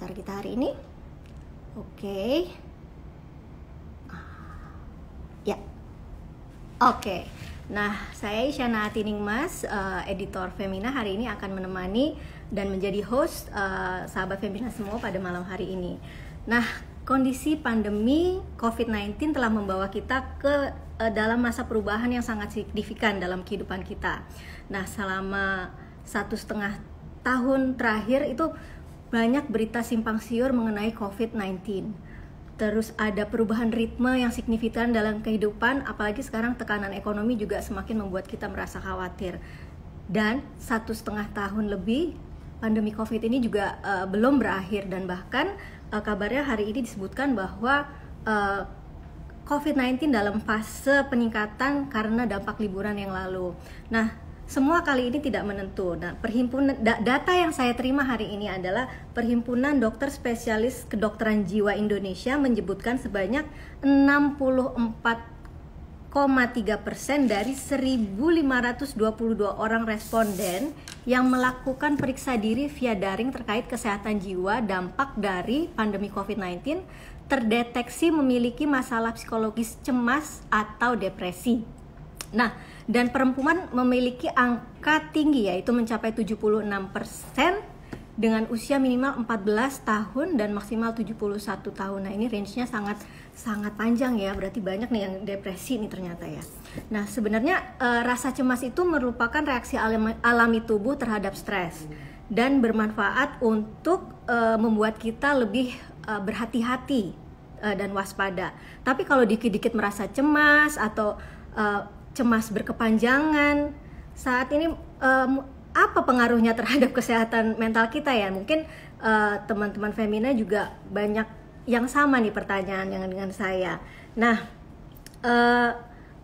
acara kita hari ini. Oke. Ya. Oke. Nah, saya Isyana Atiningmas, editor Femina, hari ini akan menemani dan menjadi host sahabat Femina semua pada malam hari ini. Nah, kondisi pandemi COVID-19 telah membawa kita ke dalam masa perubahan yang sangat signifikan dalam kehidupan kita. Nah, selama 1,5 tahun terakhir itu banyak berita simpang siur mengenai COVID-19. Terus ada perubahan ritme yang signifikan dalam kehidupan, apalagi sekarang tekanan ekonomi juga semakin membuat kita merasa khawatir. Dan 1,5 tahun lebih pandemi COVID ini juga belum berakhir, dan bahkan kabarnya hari ini disebutkan bahwa COVID-19 dalam fase peningkatan karena dampak liburan yang lalu. Nah, semua kali ini tidak menentu. Nah, data yang saya terima hari ini adalah Perhimpunan Dokter Spesialis Kedokteran Jiwa Indonesia menyebutkan sebanyak 64,3% dari 1.522 orang responden yang melakukan periksa diri via daring terkait kesehatan jiwa dampak dari pandemi COVID-19 terdeteksi memiliki masalah psikologis cemas atau depresi. Nah, dan perempuan memiliki angka tinggi, yaitu mencapai 76% dengan usia minimal 14 tahun dan maksimal 71 tahun. Nah, ini range-nya sangat panjang ya, berarti banyak nih yang depresi nih ternyata ya. Nah, sebenarnya rasa cemas itu merupakan reaksi alami tubuh terhadap stres dan bermanfaat untuk membuat kita lebih berhati-hati dan waspada. Tapi kalau dikit-dikit merasa cemas atau cemas berkepanjangan saat ini, apa pengaruhnya terhadap kesehatan mental kita ya? Mungkin teman-teman Femina juga banyak yang sama nih pertanyaan dengan saya. Nah,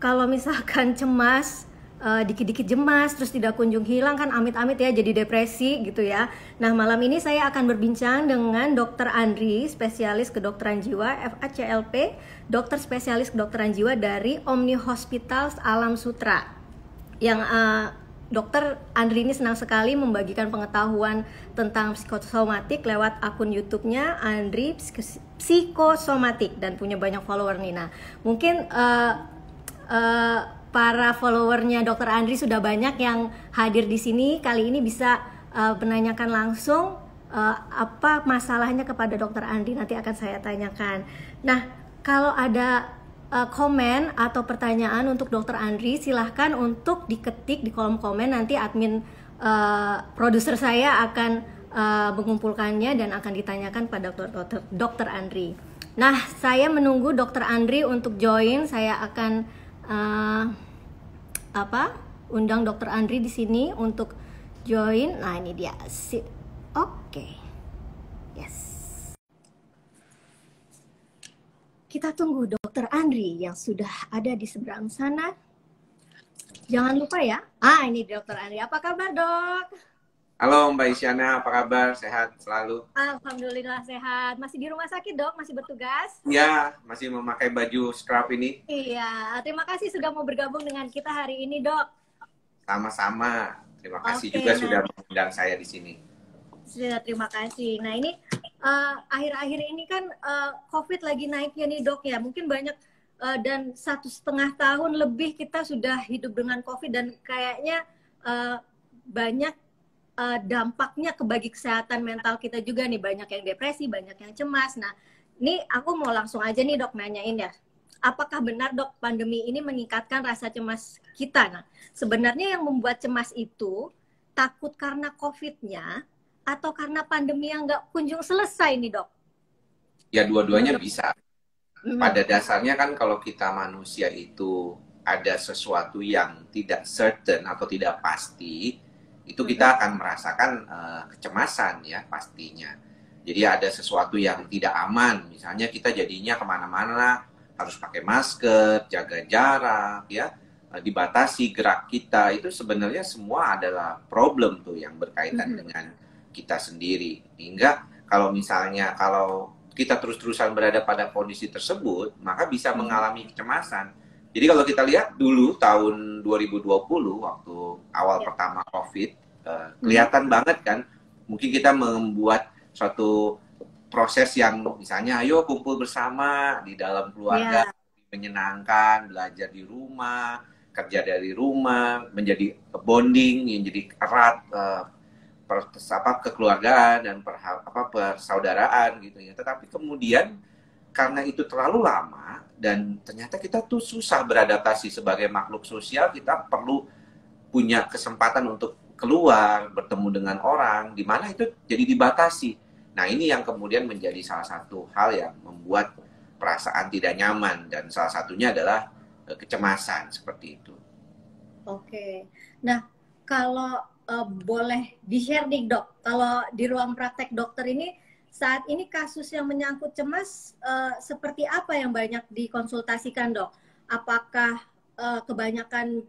kalau misalkan cemas, dikit-dikit cemas terus tidak kunjung hilang, kan amit-amit ya jadi depresi gitu ya. Nah, malam ini saya akan berbincang dengan Dr. Andri, spesialis kedokteran jiwa FACLP, dokter spesialis kedokteran jiwa dari Omni Hospital Alam Sutera. Yang Dokter Andri ini senang sekali membagikan pengetahuan tentang psikosomatik lewat akun YouTube-nya Andri Psikosomatik dan punya banyak follower nih. Nah, mungkin para followernya Dokter Andri sudah banyak yang hadir di sini. Kali ini bisa menanyakan langsung apa masalahnya kepada Dokter Andri, nanti akan saya tanyakan. Nah, kalau ada komen atau pertanyaan untuk Dokter Andri, silahkan untuk diketik di kolom komen. Nanti admin produser saya akan mengumpulkannya dan akan ditanyakan pada Dokter Andri. Nah, saya menunggu Dokter Andri untuk join. Saya akan undang Dokter Andri di sini untuk join. Nah, ini dia. Oke. Yes. Kita tunggu Dokter Andri yang sudah ada di seberang sana. Jangan lupa ya. Ini Dokter Andri. Apa kabar, Dok? Halo Mbak Isyana, apa kabar? Sehat selalu? Alhamdulillah sehat. Masih di rumah sakit, Dok? Masih bertugas? Ya, masih memakai baju scrub ini. Iya, terima kasih sudah mau bergabung dengan kita hari ini, Dok. Sama-sama. Terima kasih juga sudah mengundang saya di sini. Terima kasih. Nah, ini akhir-akhir ini kan COVID lagi naiknya nih, Dok ya. Mungkin banyak dan 1,5 tahun lebih kita sudah hidup dengan COVID, dan kayaknya banyak dampaknya ke bagi kesehatan mental kita juga nih. Banyak yang depresi, banyak yang cemas. Nah, ini aku mau langsung aja nih, Dok, nanyain ya. Apakah benar, Dok, pandemi ini meningkatkan rasa cemas kita? Nah, sebenarnya yang membuat cemas itu takut karena COVID-nya atau karena pandemi yang nggak kunjung selesai nih, Dok? Ya, dua-duanya bisa. Pada dasarnya kan kalau kita manusia itu ada sesuatu yang tidak certain atau tidak pasti, itu kita akan merasakan kecemasan ya pastinya. Jadi ada sesuatu yang tidak aman, misalnya kita jadinya kemana-mana harus pakai masker, jaga jarak ya, dibatasi gerak kita. Itu sebenarnya semua adalah problem tuh yang berkaitan dengan kita sendiri. Hingga kalau kita terus-terusan berada pada kondisi tersebut, maka bisa mengalami kecemasan. Jadi kalau kita lihat dulu tahun 2020 waktu awal pertama COVID, kelihatan banget kan, mungkin kita membuat suatu proses yang misalnya ayo kumpul bersama di dalam keluarga, menyenangkan, belajar di rumah, kerja dari rumah, menjadi bonding yang jadi erat, kekeluargaan dan persaudaraan gitu ya. Tetapi kemudian karena itu terlalu lama dan ternyata kita tuh susah beradaptasi sebagai makhluk sosial, kita perlu punya kesempatan untuk keluar, bertemu dengan orang, di mana itu jadi dibatasi. Nah, ini yang kemudian menjadi salah satu hal yang membuat perasaan tidak nyaman, dan salah satunya adalah kecemasan seperti itu. Oke. Nah, kalau boleh di-share nih dok, kalau di ruang praktek dokter ini saat ini kasus yang menyangkut cemas seperti apa yang banyak dikonsultasikan dok? Apakah kebanyakan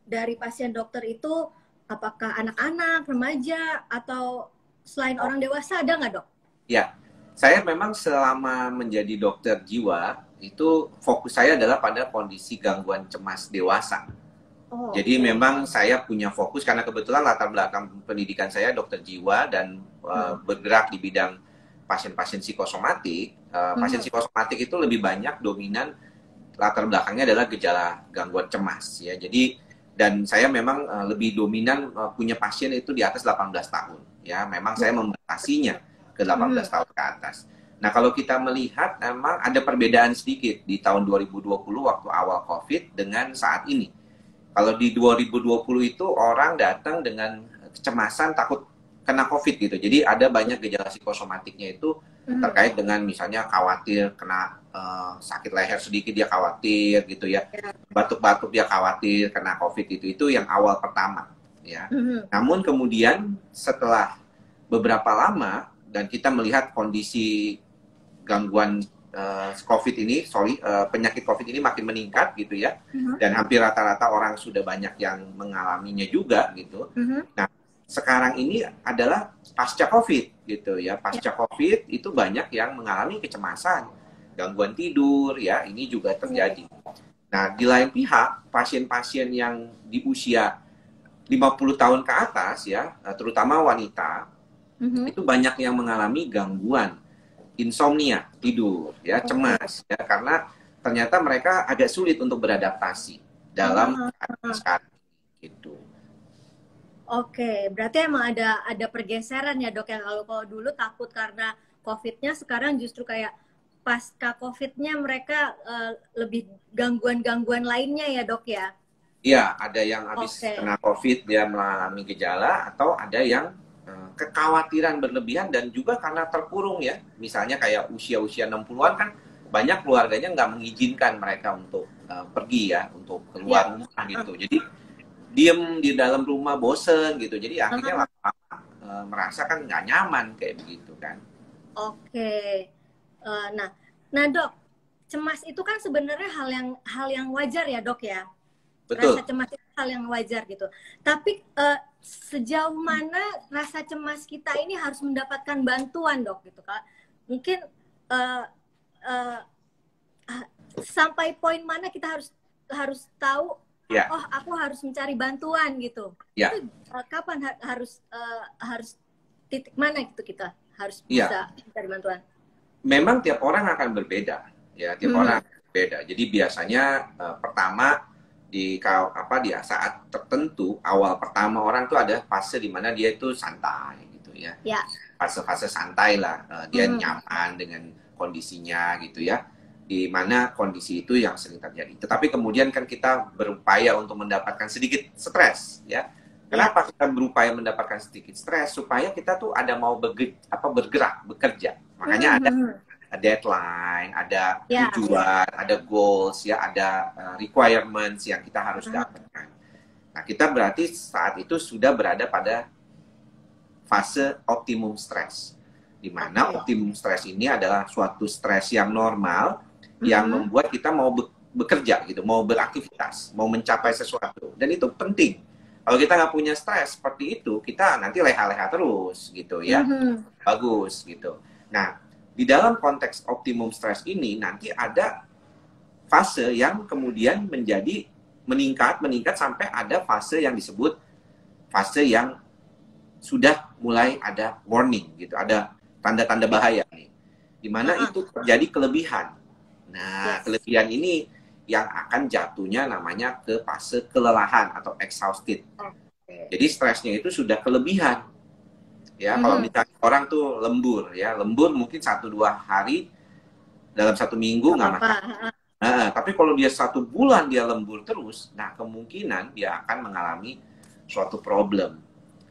dari pasien dokter itu apakah anak-anak, remaja, atau selain orang dewasa ada nggak dok? Ya, saya memang selama menjadi dokter jiwa itu fokus saya adalah pada kondisi gangguan cemas dewasa. Jadi memang saya punya fokus karena kebetulan latar belakang pendidikan saya dokter jiwa dan bergerak di bidang pasien-pasien psikosomatik. Pasien psikosomatik itu lebih banyak dominan latar belakangnya adalah gejala gangguan cemas ya. Jadi dan saya memang lebih dominan punya pasien itu di atas 18 tahun ya. Memang saya membatasinya ke 18 tahun ke atas. Nah, kalau kita melihat memang ada perbedaan sedikit di tahun 2020 waktu awal Covid dengan saat ini. Kalau di 2020 itu orang datang dengan kecemasan takut kena COVID gitu. Jadi ada banyak gejala psikosomatiknya itu terkait dengan misalnya khawatir kena sakit leher sedikit dia khawatir gitu ya. Batuk-batuk dia khawatir kena COVID itu yang awal pertama ya. Namun kemudian setelah beberapa lama dan kita melihat kondisi gangguan COVID ini, penyakit COVID ini makin meningkat gitu ya, dan hampir rata-rata orang sudah banyak yang mengalaminya juga gitu. Nah, sekarang ini adalah pasca COVID gitu ya, pasca COVID itu banyak yang mengalami kecemasan, gangguan tidur ya, ini juga terjadi. Nah, di lain pihak, pasien-pasien yang di usia 50 tahun ke atas ya, terutama wanita, itu banyak yang mengalami gangguan insomnia, tidur, ya, cemas, ya, karena ternyata mereka agak sulit untuk beradaptasi dalam sekarang gitu. Oke, berarti emang ada pergeseran ya dok ya. Kalau dulu takut karena COVID-nya, sekarang justru kayak pasca COVID-nya mereka lebih gangguan-gangguan lainnya ya dok ya? Iya, ada yang habis kena COVID dia mengalami gejala, atau ada yang kekhawatiran berlebihan dan juga karena terkurung ya. Misalnya kayak usia-usia 60-an kan banyak keluarganya nggak mengizinkan mereka untuk pergi ya, untuk keluar rumah gitu. Jadi diem di dalam rumah bosen gitu. Jadi akhirnya lama-lama merasa kan nggak nyaman kayak begitu kan. Oke. Nah dok, cemas itu kan sebenarnya hal yang wajar ya dok ya. Betul. Rasa cemas itu hal yang wajar gitu. Tapi sejauh mana rasa cemas kita ini harus mendapatkan bantuan dok gitu kan? Mungkin sampai poin mana kita harus tahu, oh aku harus mencari bantuan gitu. Itu kapan harus titik mana gitu kita harus bisa mencari bantuan? Memang tiap orang akan berbeda ya, tiap orang berbeda. Jadi biasanya pertama di saat tertentu, awal pertama orang tuh ada fase di mana dia itu santai gitu ya. Fase-fase santai lah, dia nyaman dengan kondisinya gitu ya. Di mana kondisi itu yang sering terjadi. Tetapi kemudian kan kita berupaya untuk mendapatkan sedikit stres ya. Kenapa kita berupaya mendapatkan sedikit stres? Supaya kita tuh ada mau bergerak, bekerja. Makanya ada deadline, ada tujuan, ada goals, ya, ada requirements yang kita harus dapatkan. Nah, kita berarti saat itu sudah berada pada fase optimum stress, di mana optimum stress ini adalah suatu stres yang normal, yang membuat kita mau bekerja gitu, mau beraktivitas, mau mencapai sesuatu, dan itu penting. Kalau kita nggak punya stres seperti itu, kita nanti leha-leha terus gitu ya, bagus gitu. Nah, di dalam konteks optimum stress ini nanti ada fase yang kemudian menjadi meningkat sampai ada fase yang disebut fase yang sudah mulai ada warning gitu, ada tanda-tanda bahaya nih. di mana itu terjadi kelebihan. Nah, kelebihan ini yang akan jatuhnya namanya ke fase kelelahan atau exhausted. Jadi stresnya itu sudah kelebihan. Ya, kalau misalnya orang tuh lembur, ya lembur mungkin 1-2 hari dalam 1 minggu nggak masalah. Nah, tapi kalau dia 1 bulan dia lembur terus, nah kemungkinan dia akan mengalami suatu problem.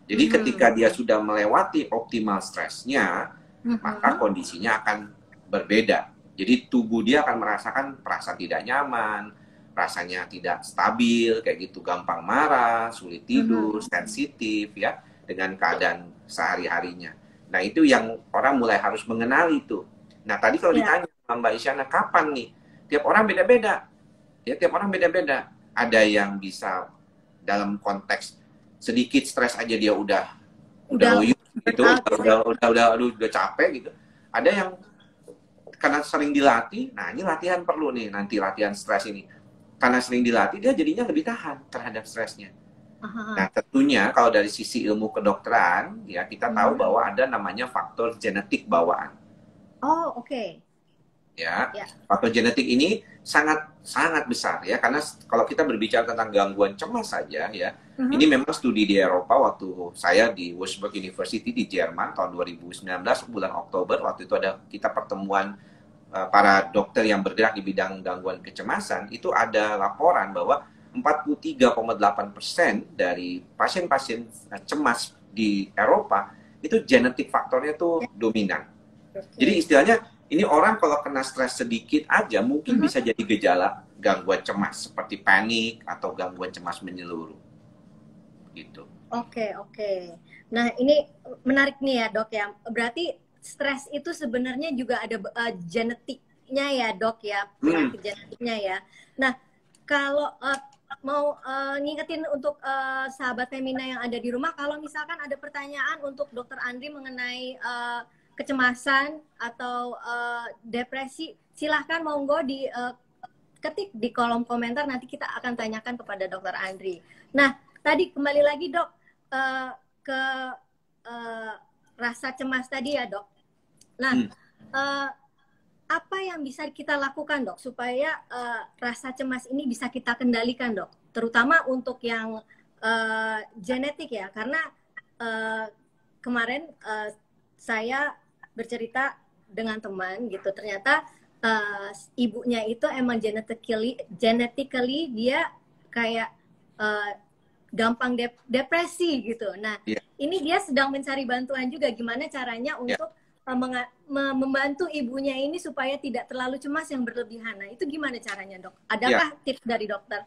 Jadi ketika dia sudah melewati optimal stresnya, maka kondisinya akan berbeda. Jadi tubuh dia akan merasakan perasaan tidak nyaman, rasanya tidak stabil, kayak gitu, gampang marah, sulit tidur, sensitif ya dengan keadaan sehari-harinya. Nah itu yang orang mulai harus mengenali itu. Nah tadi kalau ditanya Mbak Isyana, kapan nih? Tiap orang beda-beda. Ya, tiap orang beda-beda. Ada yang bisa dalam konteks sedikit stres aja dia udah loyo gitu, udah capek gitu. Ada yang karena sering dilatih, nah ini latihan perlu nih, nanti latihan stres ini. Karena sering dilatih, dia jadinya lebih tahan terhadap stresnya. Nah tentunya kalau dari sisi ilmu kedokteran, ya kita tahu bahwa ada namanya faktor genetik bawaan. Oh, oke. Ya, faktor genetik ini sangat besar ya, karena kalau kita berbicara tentang gangguan cemas saja ya, ini memang studi di Eropa waktu saya di Würzburg University di Jerman tahun 2019 bulan Oktober, waktu itu ada kita pertemuan para dokter yang bergerak di bidang gangguan kecemasan, itu ada laporan bahwa 43,8% dari pasien-pasien cemas di Eropa itu genetik faktornya tuh dominan. Jadi istilahnya ini orang kalau kena stres sedikit aja mungkin bisa jadi gejala gangguan cemas seperti panik atau gangguan cemas menyeluruh. Gitu. Oke. Nah, ini menarik nih ya, Dok ya. Berarti stres itu sebenarnya juga ada genetiknya ya, Dok ya, penyakit genetiknya ya. Nah, kalau mau ngingetin untuk sahabat Femina yang ada di rumah, kalau misalkan ada pertanyaan untuk Dokter Andri mengenai kecemasan atau depresi, silahkan monggo di ketik di kolom komentar, nanti kita akan tanyakan kepada Dokter Andri. Nah, tadi kembali lagi Dok ke rasa cemas tadi ya Dok. Nah, apa yang bisa kita lakukan Dok supaya rasa cemas ini bisa kita kendalikan Dok, terutama untuk yang genetik ya, karena kemarin saya bercerita dengan teman gitu, ternyata ibunya itu emang genetically dia kayak gampang depresi gitu. Nah, ini dia sedang mencari bantuan juga gimana caranya untuk membantu ibunya ini supaya tidak terlalu cemas yang berlebihan. Nah, itu gimana caranya, Dok? Adakah tips dari dokter?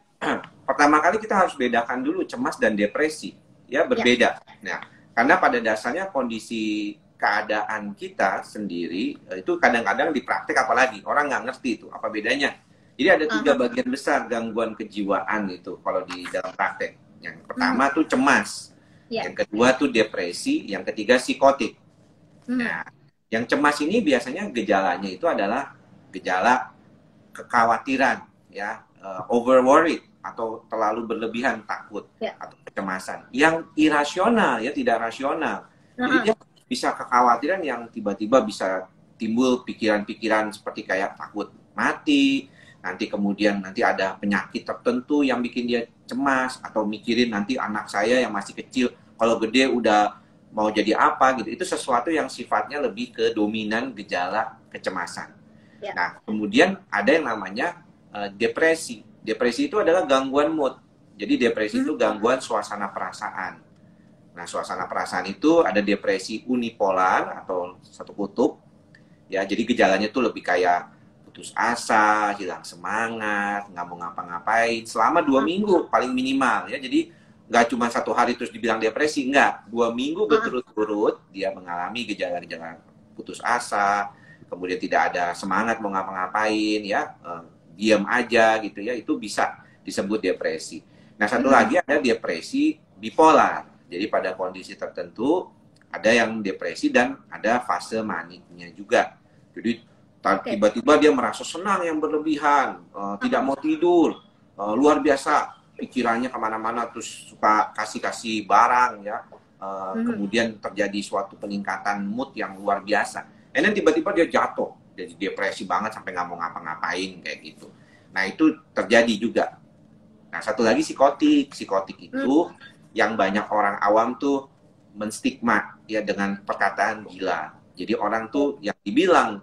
Pertama kali kita harus bedakan dulu cemas dan depresi, ya berbeda. Nah, karena pada dasarnya kondisi keadaan kita sendiri itu kadang-kadang di praktek apalagi orang nggak ngerti itu apa bedanya. Jadi ada 3 bagian besar gangguan kejiwaan itu kalau di dalam praktek. Yang pertama tuh cemas, yang kedua tuh depresi, yang ketiga psikotik. Nah, yang cemas ini biasanya gejalanya itu adalah gejala kekhawatiran, ya, over worried atau terlalu berlebihan takut atau kecemasan. Yang irasional, ya tidak rasional. Jadi dia bisa kekhawatiran yang tiba-tiba bisa timbul pikiran-pikiran seperti kayak takut mati, nanti kemudian nanti ada penyakit tertentu yang bikin dia cemas, atau mikirin nanti anak saya yang masih kecil kalau gede udah mau jadi apa gitu. Itu sesuatu yang sifatnya lebih ke dominan gejala kecemasan. Nah, kemudian ada yang namanya depresi. Depresi itu adalah gangguan mood. Jadi depresi itu gangguan suasana perasaan. Nah, suasana perasaan itu ada depresi unipolar atau satu kutub. Ya, jadi gejalanya itu lebih kayak putus asa, hilang semangat, nggak mau ngapa-ngapain selama 2 minggu paling minimal ya. Jadi nggak cuma 1 hari terus dibilang depresi, nggak. 2 minggu berturut-turut dia mengalami gejala-gejala putus asa, kemudian tidak ada semangat mau ngapa-ngapain ya, diam aja gitu ya, itu bisa disebut depresi. Nah, satu lagi ada depresi bipolar. Jadi pada kondisi tertentu ada yang depresi dan ada fase maniknya juga. Jadi tiba-tiba dia merasa senang yang berlebihan, tidak mau tidur, luar biasa, pikirannya kemana-mana, terus suka kasih-kasih barang ya. Kemudian terjadi suatu peningkatan mood yang luar biasa. and then tiba-tiba dia jatuh, jadi depresi banget sampai nggak mau ngapa-ngapain kayak gitu. Nah itu terjadi juga. Nah satu lagi psikotik. Psikotik itu yang banyak orang awam tuh menstigma ya dengan perkataan gila. Jadi orang tuh yang dibilang,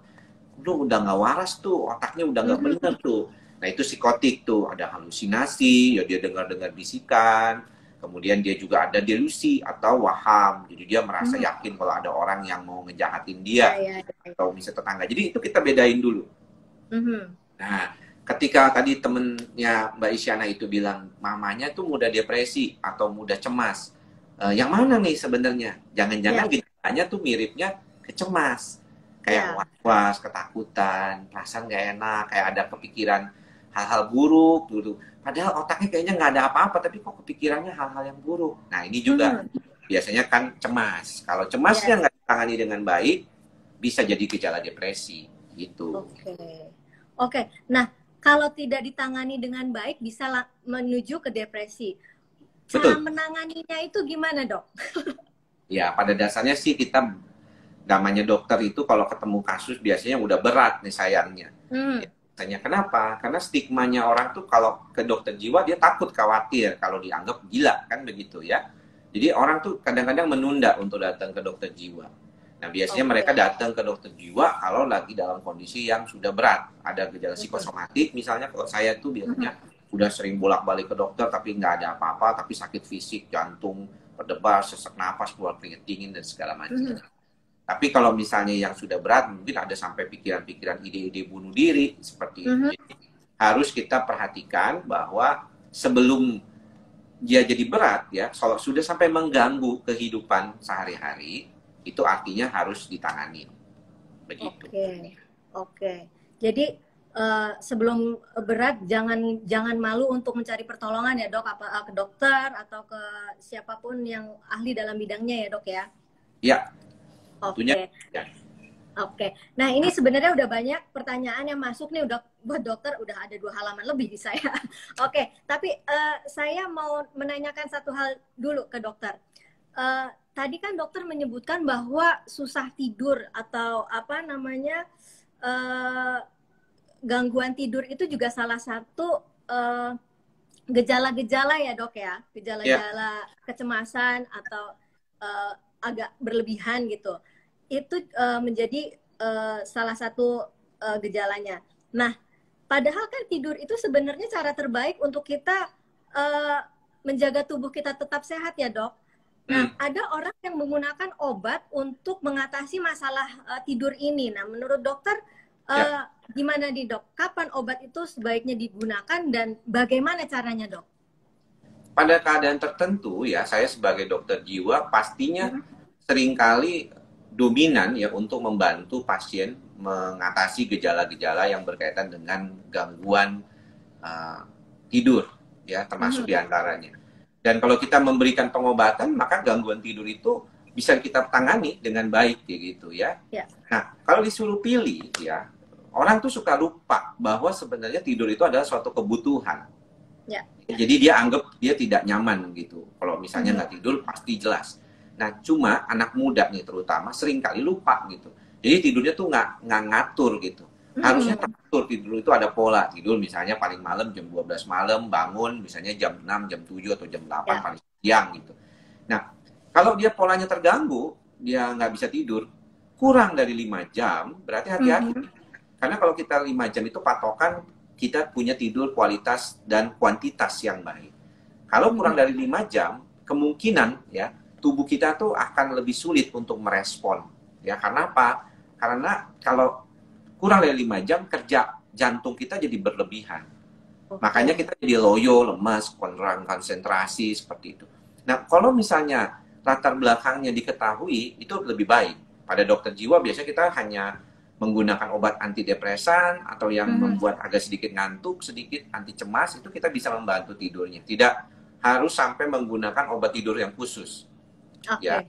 udah nggak waras tuh, otaknya udah nggak bener tuh. Nah itu psikotik tuh, ada halusinasi, ya dia dengar-dengar bisikan, kemudian dia juga ada delusi atau waham, jadi dia merasa yakin kalau ada orang yang mau ngejahatin dia, atau misalnya tetangga. Jadi itu kita bedain dulu. Nah, ketika tadi temennya Mbak Isyana itu bilang, mamanya tuh mudah depresi atau mudah cemas, yang mana nih sebenarnya? Jangan-jangan gejalanya tuh miripnya kecemas, kayak was-was, ketakutan, perasaan nggak enak, kayak ada kepikiran hal-hal buruk gitu. Padahal otaknya kayaknya nggak ada apa-apa, tapi kok kepikirannya hal-hal yang buruk. Nah ini juga biasanya kan cemas. Kalau cemasnya nggak ditangani dengan baik, bisa jadi gejala depresi gitu. Oke. Nah kalau tidak ditangani dengan baik bisa menuju ke depresi. Cara menanganinya itu gimana, Dok? Ya pada dasarnya sih kita namanya dokter itu kalau ketemu kasus biasanya udah berat nih sayangnya. Tanya kenapa? Karena stigmanya orang tuh kalau ke dokter jiwa dia takut, khawatir kalau dianggap gila, kan begitu ya. Jadi orang tuh kadang-kadang menunda untuk datang ke dokter jiwa. Nah biasanya mereka datang ke dokter jiwa kalau lagi dalam kondisi yang sudah berat, ada gejala psikosomatik misalnya. Kalau saya tuh biasanya udah sering bolak-balik ke dokter tapi nggak ada apa-apa, tapi sakit fisik, jantung berdebar, sesak napas, keluar keringat dingin dan segala macam. Tapi kalau misalnya yang sudah berat, mungkin ada sampai pikiran-pikiran ide-ide bunuh diri seperti itu. Jadi, harus kita perhatikan bahwa sebelum dia jadi berat ya, kalau sudah sampai mengganggu kehidupan sehari-hari, itu artinya harus ditangani. Begitu. Oke. Jadi sebelum berat jangan malu untuk mencari pertolongan ya, Dok, apa ke dokter atau ke siapapun yang ahli dalam bidangnya ya, Dok ya. Ya. Oke. Nah ini sebenarnya udah banyak pertanyaan yang masuk nih, udah buat dokter udah ada 2 halaman lebih di saya. Oke, tapi saya mau menanyakan satu hal dulu ke dokter. Tadi kan dokter menyebutkan bahwa susah tidur atau apa namanya gangguan tidur itu juga salah satu gejala-gejala ya, Dok ya, gejala-gejala kecemasan atau agak berlebihan gitu. Itu menjadi salah satu gejalanya. Nah, padahal kan tidur itu sebenarnya cara terbaik untuk kita menjaga tubuh kita tetap sehat ya, Dok. Nah, ada orang yang menggunakan obat untuk mengatasi masalah tidur ini. Nah, menurut dokter gimana nih, Dok? Kapan obat itu sebaiknya digunakan dan bagaimana caranya, Dok? Pada keadaan tertentu ya, saya sebagai dokter jiwa pastinya seringkali dominan ya untuk membantu pasien mengatasi gejala-gejala yang berkaitan dengan gangguan tidur ya, termasuk diantaranya. Dan kalau kita memberikan pengobatan, maka gangguan tidur itu bisa kita tangani dengan baik gitu ya. Nah, kalau disuruh pilih ya, orang tuh suka lupa bahwa sebenarnya tidur itu adalah suatu kebutuhan. Jadi dia anggap dia tidak nyaman gitu. Kalau misalnya nggak tidur pasti jelas. Nah cuma anak muda nih terutama sering kali lupa gitu. Jadi tidurnya tuh nggak ngatur gitu. Harusnya teratur, tidur itu ada pola. Tidur misalnya paling malam jam 12 malam, bangun misalnya jam 6, jam 7 atau jam 8 paling siang gitu. Nah kalau dia polanya terganggu, dia nggak bisa tidur kurang dari 5 jam, berarti hati-hati. Karena kalau kita 5 jam itu patokan kita punya tidur kualitas dan kuantitas yang baik. Kalau kurang dari 5 jam, kemungkinan ya tubuh kita tuh akan lebih sulit untuk merespon. Ya, karena apa? Karena kalau kurang dari 5 jam, kerja jantung kita jadi berlebihan. Makanya kita jadi loyo, lemas, kurang konsentrasi, seperti itu. Nah, kalau misalnya latar belakangnya diketahui, itu lebih baik. Pada dokter jiwa biasanya kita hanya menggunakan obat antidepresan atau yang membuat agak sedikit ngantuk, sedikit anti cemas, itu kita bisa membantu tidurnya. Tidak harus sampai menggunakan obat tidur yang khusus. Ya.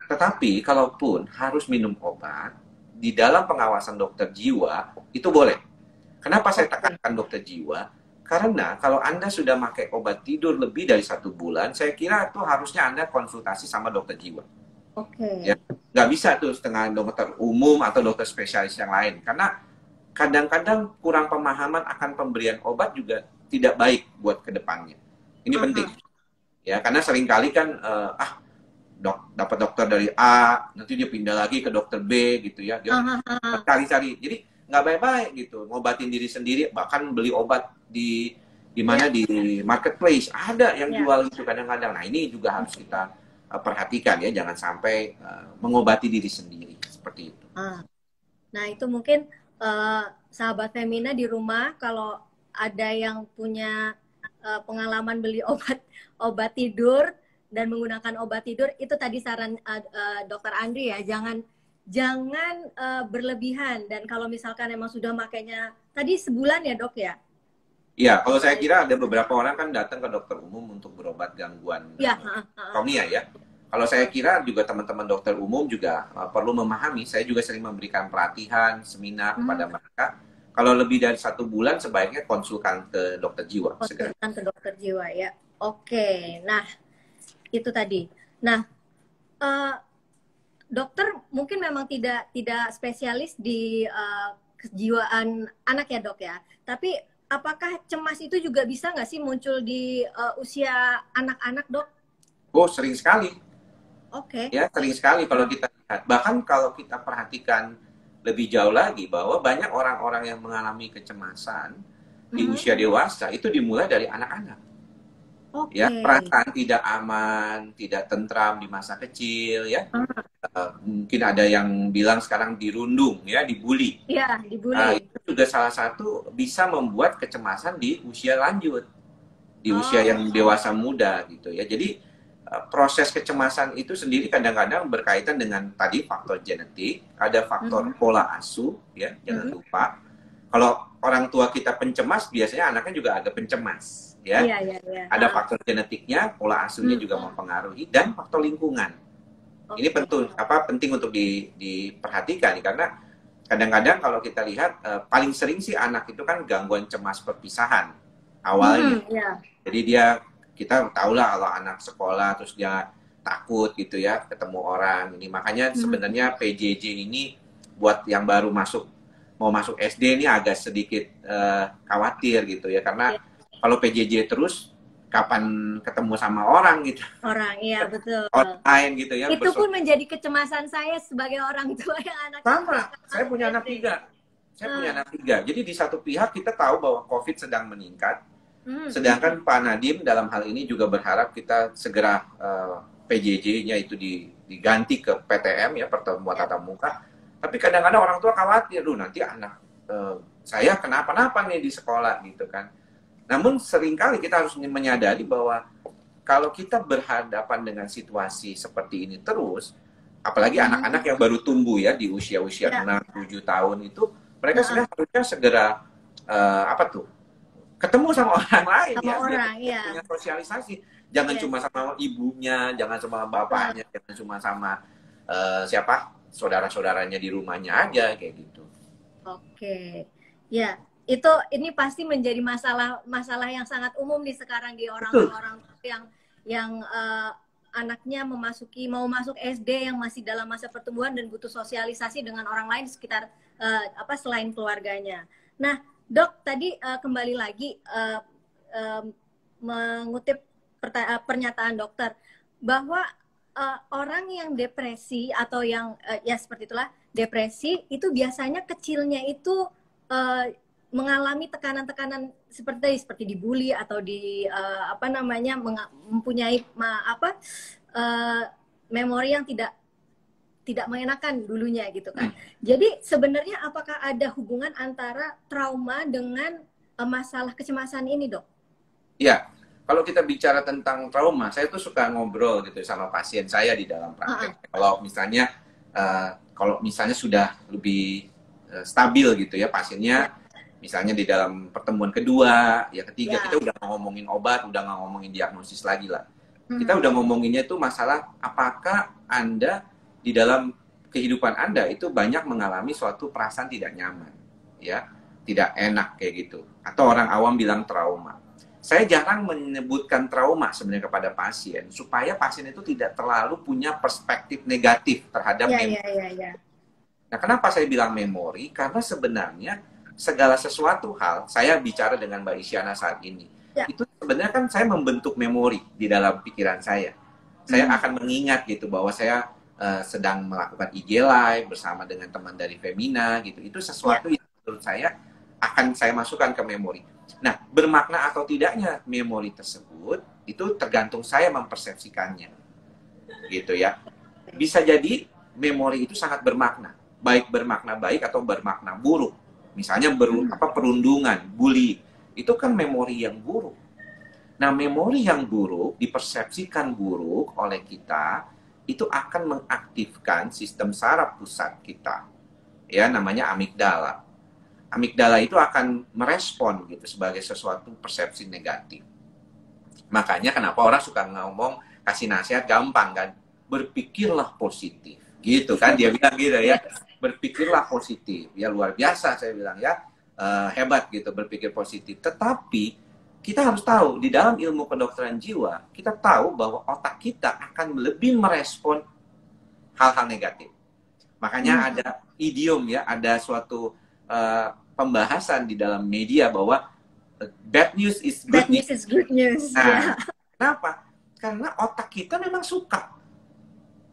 Tetapi kalaupun harus minum obat di dalam pengawasan dokter jiwa itu boleh. Kenapa saya tekankan dokter jiwa? Karena kalau Anda sudah pakai obat tidur lebih dari 1 bulan, saya kira itu harusnya Anda konsultasi sama dokter jiwa. Oke. Ya, nggak bisa tuh setengah dokter umum atau dokter spesialis yang lain, karena kadang-kadang kurang pemahaman akan pemberian obat juga tidak baik buat kedepannya. Ini penting, Aha. ya, karena seringkali kan dapat dokter dari A, nanti dia pindah lagi ke dokter B gitu ya, dia Aha. cari-cari, jadi nggak baik-baik gitu, ngobatin diri sendiri, bahkan beli obat di mana Ya, di marketplace ada yang ya. jual itu kadang-kadang. Nah ini juga harus kita perhatikan ya, jangan sampai mengobati diri sendiri seperti itu. Ah. Nah, itu mungkin sahabat Femina di rumah kalau ada yang punya pengalaman beli obat tidur dan menggunakan obat tidur, itu tadi saran Dokter Andri ya, jangan berlebihan. Dan kalau misalkan emang sudah makainya tadi sebulan ya, Dok ya? Iya, kalau saya kira ada beberapa orang kan datang ke dokter umum untuk berobat gangguan Ya, insomnia ya. Kalau saya kira juga teman-teman dokter umum juga perlu memahami, saya juga sering memberikan pelatihan, seminar kepada mereka. Kalau lebih dari 1 bulan sebaiknya konsulkan ke dokter jiwa segera. konsultan ke dokter jiwa ya. Oke, nah itu tadi. Nah, eh, dokter mungkin memang tidak spesialis di kejiwaan anak ya, Dok ya. Tapi apakah cemas itu juga bisa nggak sih muncul di usia anak-anak, Dok? Oh, sering sekali. Oke. Ya, sering sekali kalau kita lihat. Bahkan kalau kita perhatikan lebih jauh lagi bahwa banyak orang-orang yang mengalami kecemasan di usia dewasa itu dimulai dari anak-anak. Ya, Oke. perasaan tidak aman, tidak tentram di masa kecil ya. Mungkin ada yang bilang sekarang dirundung ya, dibully. Iya, dibully. Itu juga salah satu bisa membuat kecemasan di usia lanjut, di usia yang dewasa muda gitu ya. Jadi proses kecemasan itu sendiri kadang-kadang berkaitan dengan tadi faktor genetik, ada faktor pola asuh ya, jangan lupa. Kalau orang tua kita pencemas, biasanya anaknya juga agak pencemas ya. Iya, iya, iya. Ada faktor genetiknya, pola asuhnya juga mempengaruhi, dan faktor lingkungan. Ini penting untuk diperhatikan karena kadang-kadang kalau kita lihat paling sering sih anak itu kan gangguan cemas perpisahan awalnya. Jadi kita tahulah kalau anak sekolah terus dia takut gitu ya ketemu orang ini. Makanya sebenarnya PJJ ini buat yang baru mau masuk SD ini agak sedikit khawatir gitu ya, karena kalau PJJ terus kapan ketemu sama orang gitu. Orang, iya betul. Online gitu ya. Itu pun menjadi kecemasan saya sebagai orang tua yang anak sama. Saya punya anak 3. Saya punya anak 3. Jadi di satu pihak kita tahu bahwa COVID sedang meningkat. Sedangkan Pak Nadiem dalam hal ini juga berharap kita segera PJJ-nya itu diganti ke PTM ya, pertemuan tatap muka. Tapi kadang-kadang orang tua khawatir, nanti anak saya kenapa-napa nih di sekolah gitu kan. Namun seringkali kita harus menyadari bahwa kalau kita berhadapan dengan situasi seperti ini terus, apalagi anak-anak yang baru tumbuh ya di usia-usia 6-7 tahun itu, mereka harusnya segera ketemu sama orang lain ya, punya sosialisasi. Jangan cuma sama ibunya, jangan sama bapaknya, jangan cuma sama saudara-saudaranya di rumahnya aja kayak gitu. Oke, ya ini pasti menjadi masalah yang sangat umum nih sekarang di orang-orang yang anaknya mau masuk SD yang masih dalam masa pertumbuhan dan butuh sosialisasi dengan orang lain sekitar selain keluarganya. Nah, Dok, tadi kembali lagi mengutip pernyataan dokter bahwa orang yang depresi atau yang ya seperti itulah depresi itu biasanya kecilnya itu mengalami tekanan-tekanan seperti dibully atau mempunyai memori yang tidak mengenakan dulunya gitu kan. Jadi sebenarnya apakah ada hubungan antara trauma dengan masalah kecemasan ini, Dok? Iya. Kalau kita bicara tentang trauma, saya tuh suka ngobrol gitu sama pasien saya di dalam praktek. Kalau misalnya sudah lebih stabil gitu ya pasiennya, misalnya di dalam pertemuan kedua, ya ketiga, kita udah ngomongin obat, udah nggak ngomongin diagnosis lagi lah. Kita udah ngomonginnya itu masalah apakah Anda di dalam kehidupan Anda itu banyak mengalami suatu perasaan tidak nyaman, ya, tidak enak kayak gitu, atau orang awam bilang trauma. saya jarang menyebutkan trauma sebenarnya kepada pasien supaya pasien itu tidak terlalu punya perspektif negatif terhadap memori. Nah, kenapa saya bilang memori? Karena sebenarnya segala sesuatu hal, saya bicara dengan Mbak Isyana saat ini, itu sebenarnya kan saya membentuk memori di dalam pikiran saya. Saya akan mengingat gitu bahwa saya sedang melakukan IG Live bersama dengan teman dari Femina gitu. Itu sesuatu yang menurut saya akan saya masukkan ke memori. Nah, bermakna atau tidaknya memori tersebut itu tergantung saya mempersepsikannya, gitu ya. Bisa jadi memori itu sangat bermakna, baik bermakna baik atau bermakna buruk. Misalnya perundungan, bully, itu kan memori yang buruk. Nah, memori yang buruk dipersepsikan buruk oleh kita itu akan mengaktifkan sistem saraf pusat kita, ya namanya amigdala. Amigdala itu akan merespon gitu sebagai sesuatu persepsi negatif. Makanya kenapa orang suka ngomong kasih nasihat gampang kan, berpikirlah positif, gitu kan dia bilang gitu ya, berpikirlah positif, ya luar biasa saya bilang ya, hebat gitu berpikir positif. Tetapi kita harus tahu di dalam ilmu kedokteran jiwa kita tahu bahwa otak kita akan lebih merespon hal-hal negatif. Makanya ada idiom ya, ada suatu pembahasan di dalam media bahwa bad news is good news. Bad news is good news. Nah, kenapa? Karena otak kita memang suka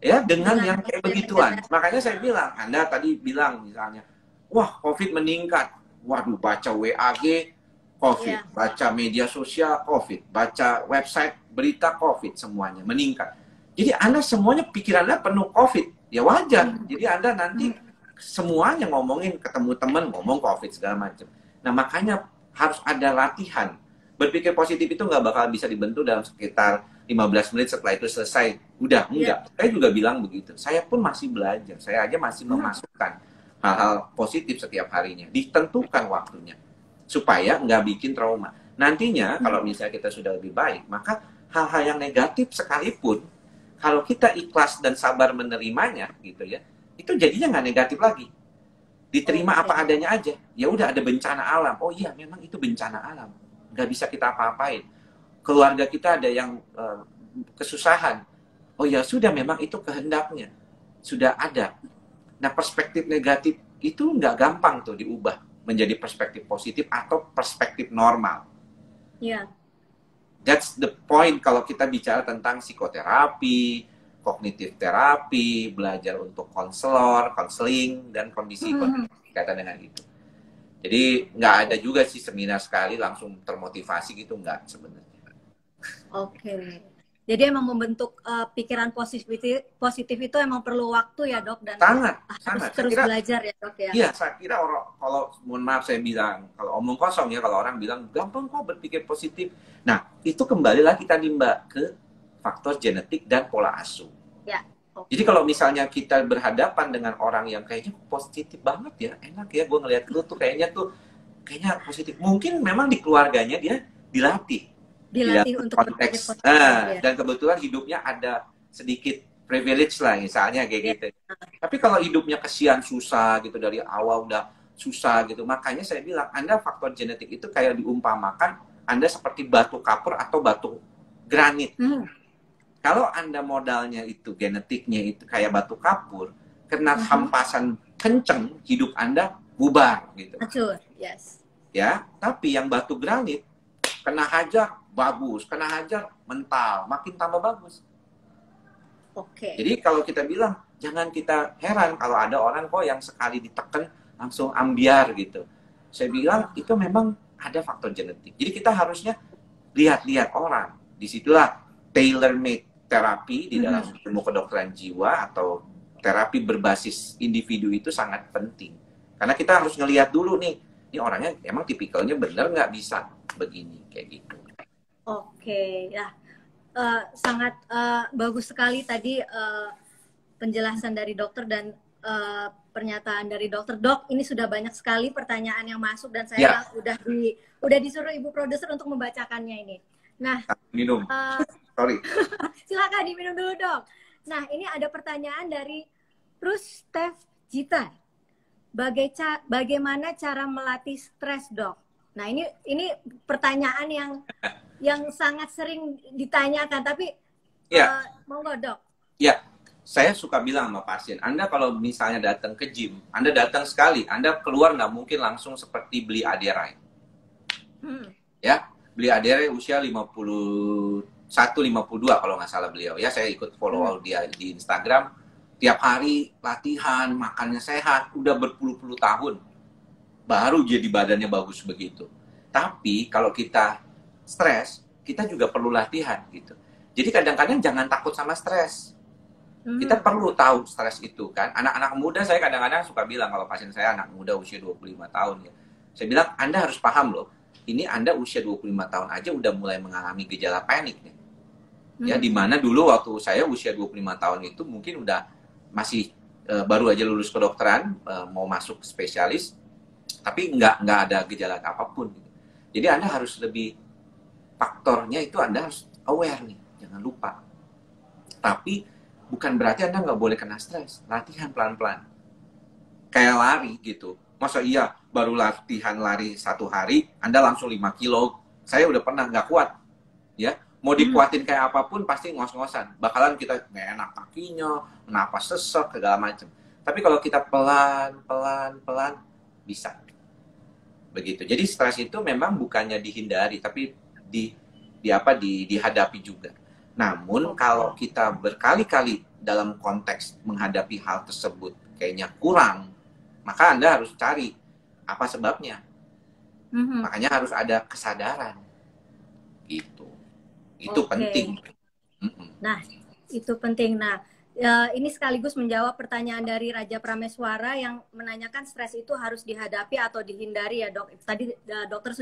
ya dengan yang kayak begituan. Makanya saya bilang, Anda tadi bilang misalnya, wah COVID meningkat, waduh baca WAG COVID, baca media sosial COVID, baca website berita COVID, semuanya meningkat. Jadi Anda semuanya pikiran Anda penuh COVID, ya wajar. Jadi Anda nanti semuanya ngomongin, ketemu teman ngomong COVID segala macam. Nah makanya harus ada latihan. Berpikir positif itu nggak bakal bisa dibentuk dalam sekitar 15 menit setelah itu selesai. Udah, enggak. Saya juga bilang begitu. Saya pun masih belajar. Saya aja masih memasukkan hal-hal positif setiap harinya. Ditentukan waktunya. Supaya nggak bikin trauma. Nantinya kalau misalnya kita sudah lebih baik, maka hal-hal yang negatif sekalipun, kalau kita ikhlas dan sabar menerimanya gitu ya, itu jadinya nggak negatif lagi. Diterima apa adanya aja. Ya udah ada bencana alam. Oh iya, memang itu bencana alam. Nggak bisa kita apa-apain. Keluarga kita ada yang kesusahan. Oh ya sudah, memang itu kehendaknya. Sudah ada. Nah, perspektif negatif itu nggak gampang tuh diubah menjadi perspektif positif atau perspektif normal. Iya. That's the point kalau kita bicara tentang psikoterapi, kognitif terapi, belajar untuk konselor, konseling, dan kondisi berkaitan dengan itu. Jadi nggak ada juga sih seminar sekali langsung termotivasi gitu, nggak sebenarnya. Oke. Jadi emang membentuk pikiran positif itu emang perlu waktu ya dok, dan harus terus belajar ya dok ya. Iya, saya kira kalau mohon maaf saya bilang, kalau omong kosong ya, kalau orang bilang gampang kok berpikir positif. Nah itu kembali lagi tadi Mbak ke faktor genetik dan pola asuh. Ya. Okay. Jadi kalau misalnya kita berhadapan dengan orang yang kayaknya positif banget ya, enak ya, gue ngeliat lu tuh kayaknya positif. Mungkin memang di keluarganya dia dilatih untuk konteks. Dan kebetulan hidupnya ada sedikit privilege lah misalnya kayak gitu. Tapi kalau hidupnya kesian susah gitu dari awal udah susah gitu, makanya saya bilang Anda faktor genetik itu kayak diumpamakan Anda seperti batu kapur atau batu granit. Kalau Anda modalnya itu, genetiknya itu kayak batu kapur, kena hampasan kenceng, hidup Anda bubar gitu. Betul, yes. Ya, tapi yang batu granit, kena hajar, bagus. Kena hajar, mental. Makin tambah bagus. Oke. Jadi kalau kita bilang, jangan kita heran kalau ada orang kok yang sekali ditekan, langsung ambiar gitu. Saya bilang, itu memang ada faktor genetik. Jadi kita harusnya lihat-lihat orang. Disitulah tailor-made terapi di dalam ilmu kedokteran jiwa atau terapi berbasis individu itu sangat penting. Karena kita harus ngelihat dulu nih, ini orangnya emang tipikalnya bener nggak bisa begini, kayak gitu. Oke, ya. Sangat bagus sekali tadi penjelasan dari dokter dan pernyataan dari dokter. Dok, ini sudah banyak sekali pertanyaan yang masuk dan saya udah disuruh ibu produser untuk membacakannya ini. Nah, minum. Sorry. Silakan diminum dulu, Dok. Nah, ini ada pertanyaan dari Rustev Jita. Bagaimana cara melatih stres, Dok? Nah, ini pertanyaan yang sangat sering ditanyakan, tapi Ya, monggo dok. ya. Saya suka bilang sama pasien, Anda kalau misalnya datang ke gym, Anda datang sekali, Anda keluar nggak mungkin langsung seperti beli Aderai. Ya, beli Aderai usia 51, 52 kalau nggak salah beliau. Ya, saya ikut follow dia di Instagram. Tiap hari latihan, makannya sehat, udah berpuluh-puluh tahun. Baru jadi badannya bagus begitu. Tapi kalau kita stres, kita juga perlu latihan gitu. Jadi kadang-kadang jangan takut sama stres. Kita perlu tahu stres itu kan. Anak-anak muda saya kadang-kadang suka bilang, kalau pasien saya anak muda usia 25 tahun ya. Saya bilang, Anda harus paham loh. Ini Anda usia 25 tahun aja udah mulai mengalami gejala panik nih. Ya, dimana dulu waktu saya usia 25 tahun itu mungkin udah masih baru aja lulus kedokteran, mau masuk spesialis, tapi nggak ada gejala apapun. Jadi Anda harus lebih, faktornya itu Anda harus aware nih, jangan lupa. Tapi bukan berarti Anda nggak boleh kena stres. Latihan pelan-pelan. Kayak lari gitu. Masa iya baru latihan lari 1 hari, Anda langsung 5 kilo. Saya udah pernah nggak kuat. Ya, mau dikuatin kayak apapun pasti ngos-ngosan. Bakalan kita nggak enak kakinya, napas sesek, segala macam. Tapi kalau kita pelan, bisa. Begitu. Jadi stres itu memang bukannya dihindari, tapi dihadapi juga. Namun kalau kita berkali-kali dalam konteks menghadapi hal tersebut kayaknya kurang, maka Anda harus cari apa sebabnya. Makanya harus ada kesadaran. Gitu. Itu penting. Nah, itu penting. Nah, ini sekaligus menjawab pertanyaan dari Raja Prameswara yang menanyakan stres itu harus dihadapi atau dihindari ya dok. Tadi dokter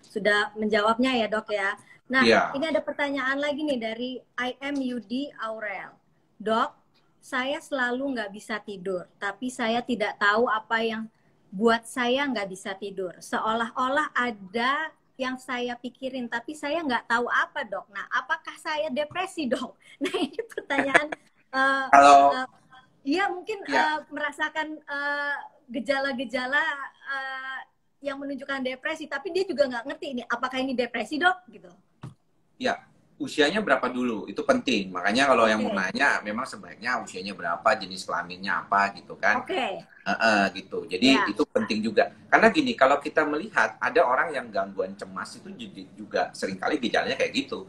sudah menjawabnya ya dok ya. Nah, ini ada pertanyaan lagi nih dari IMUD Aurel. Dok, saya selalu nggak bisa tidur, tapi saya tidak tahu apa yang buat saya nggak bisa tidur. Seolah-olah ada yang saya pikirin, tapi saya nggak tahu apa dok. Nah, apakah saya depresi dok? Nah, ini pertanyaan. Iya mungkin merasakan gejala-gejala yang menunjukkan depresi, tapi dia juga nggak ngerti ini apakah ini depresi dok gitu. Ya, usianya berapa dulu itu penting. Makanya kalau yang mau nanya, memang sebaiknya usianya berapa, jenis kelaminnya apa gitu kan. Gitu. Jadi itu penting juga. Karena gini, kalau kita melihat ada orang yang gangguan cemas itu juga seringkali gejalanya kayak gitu.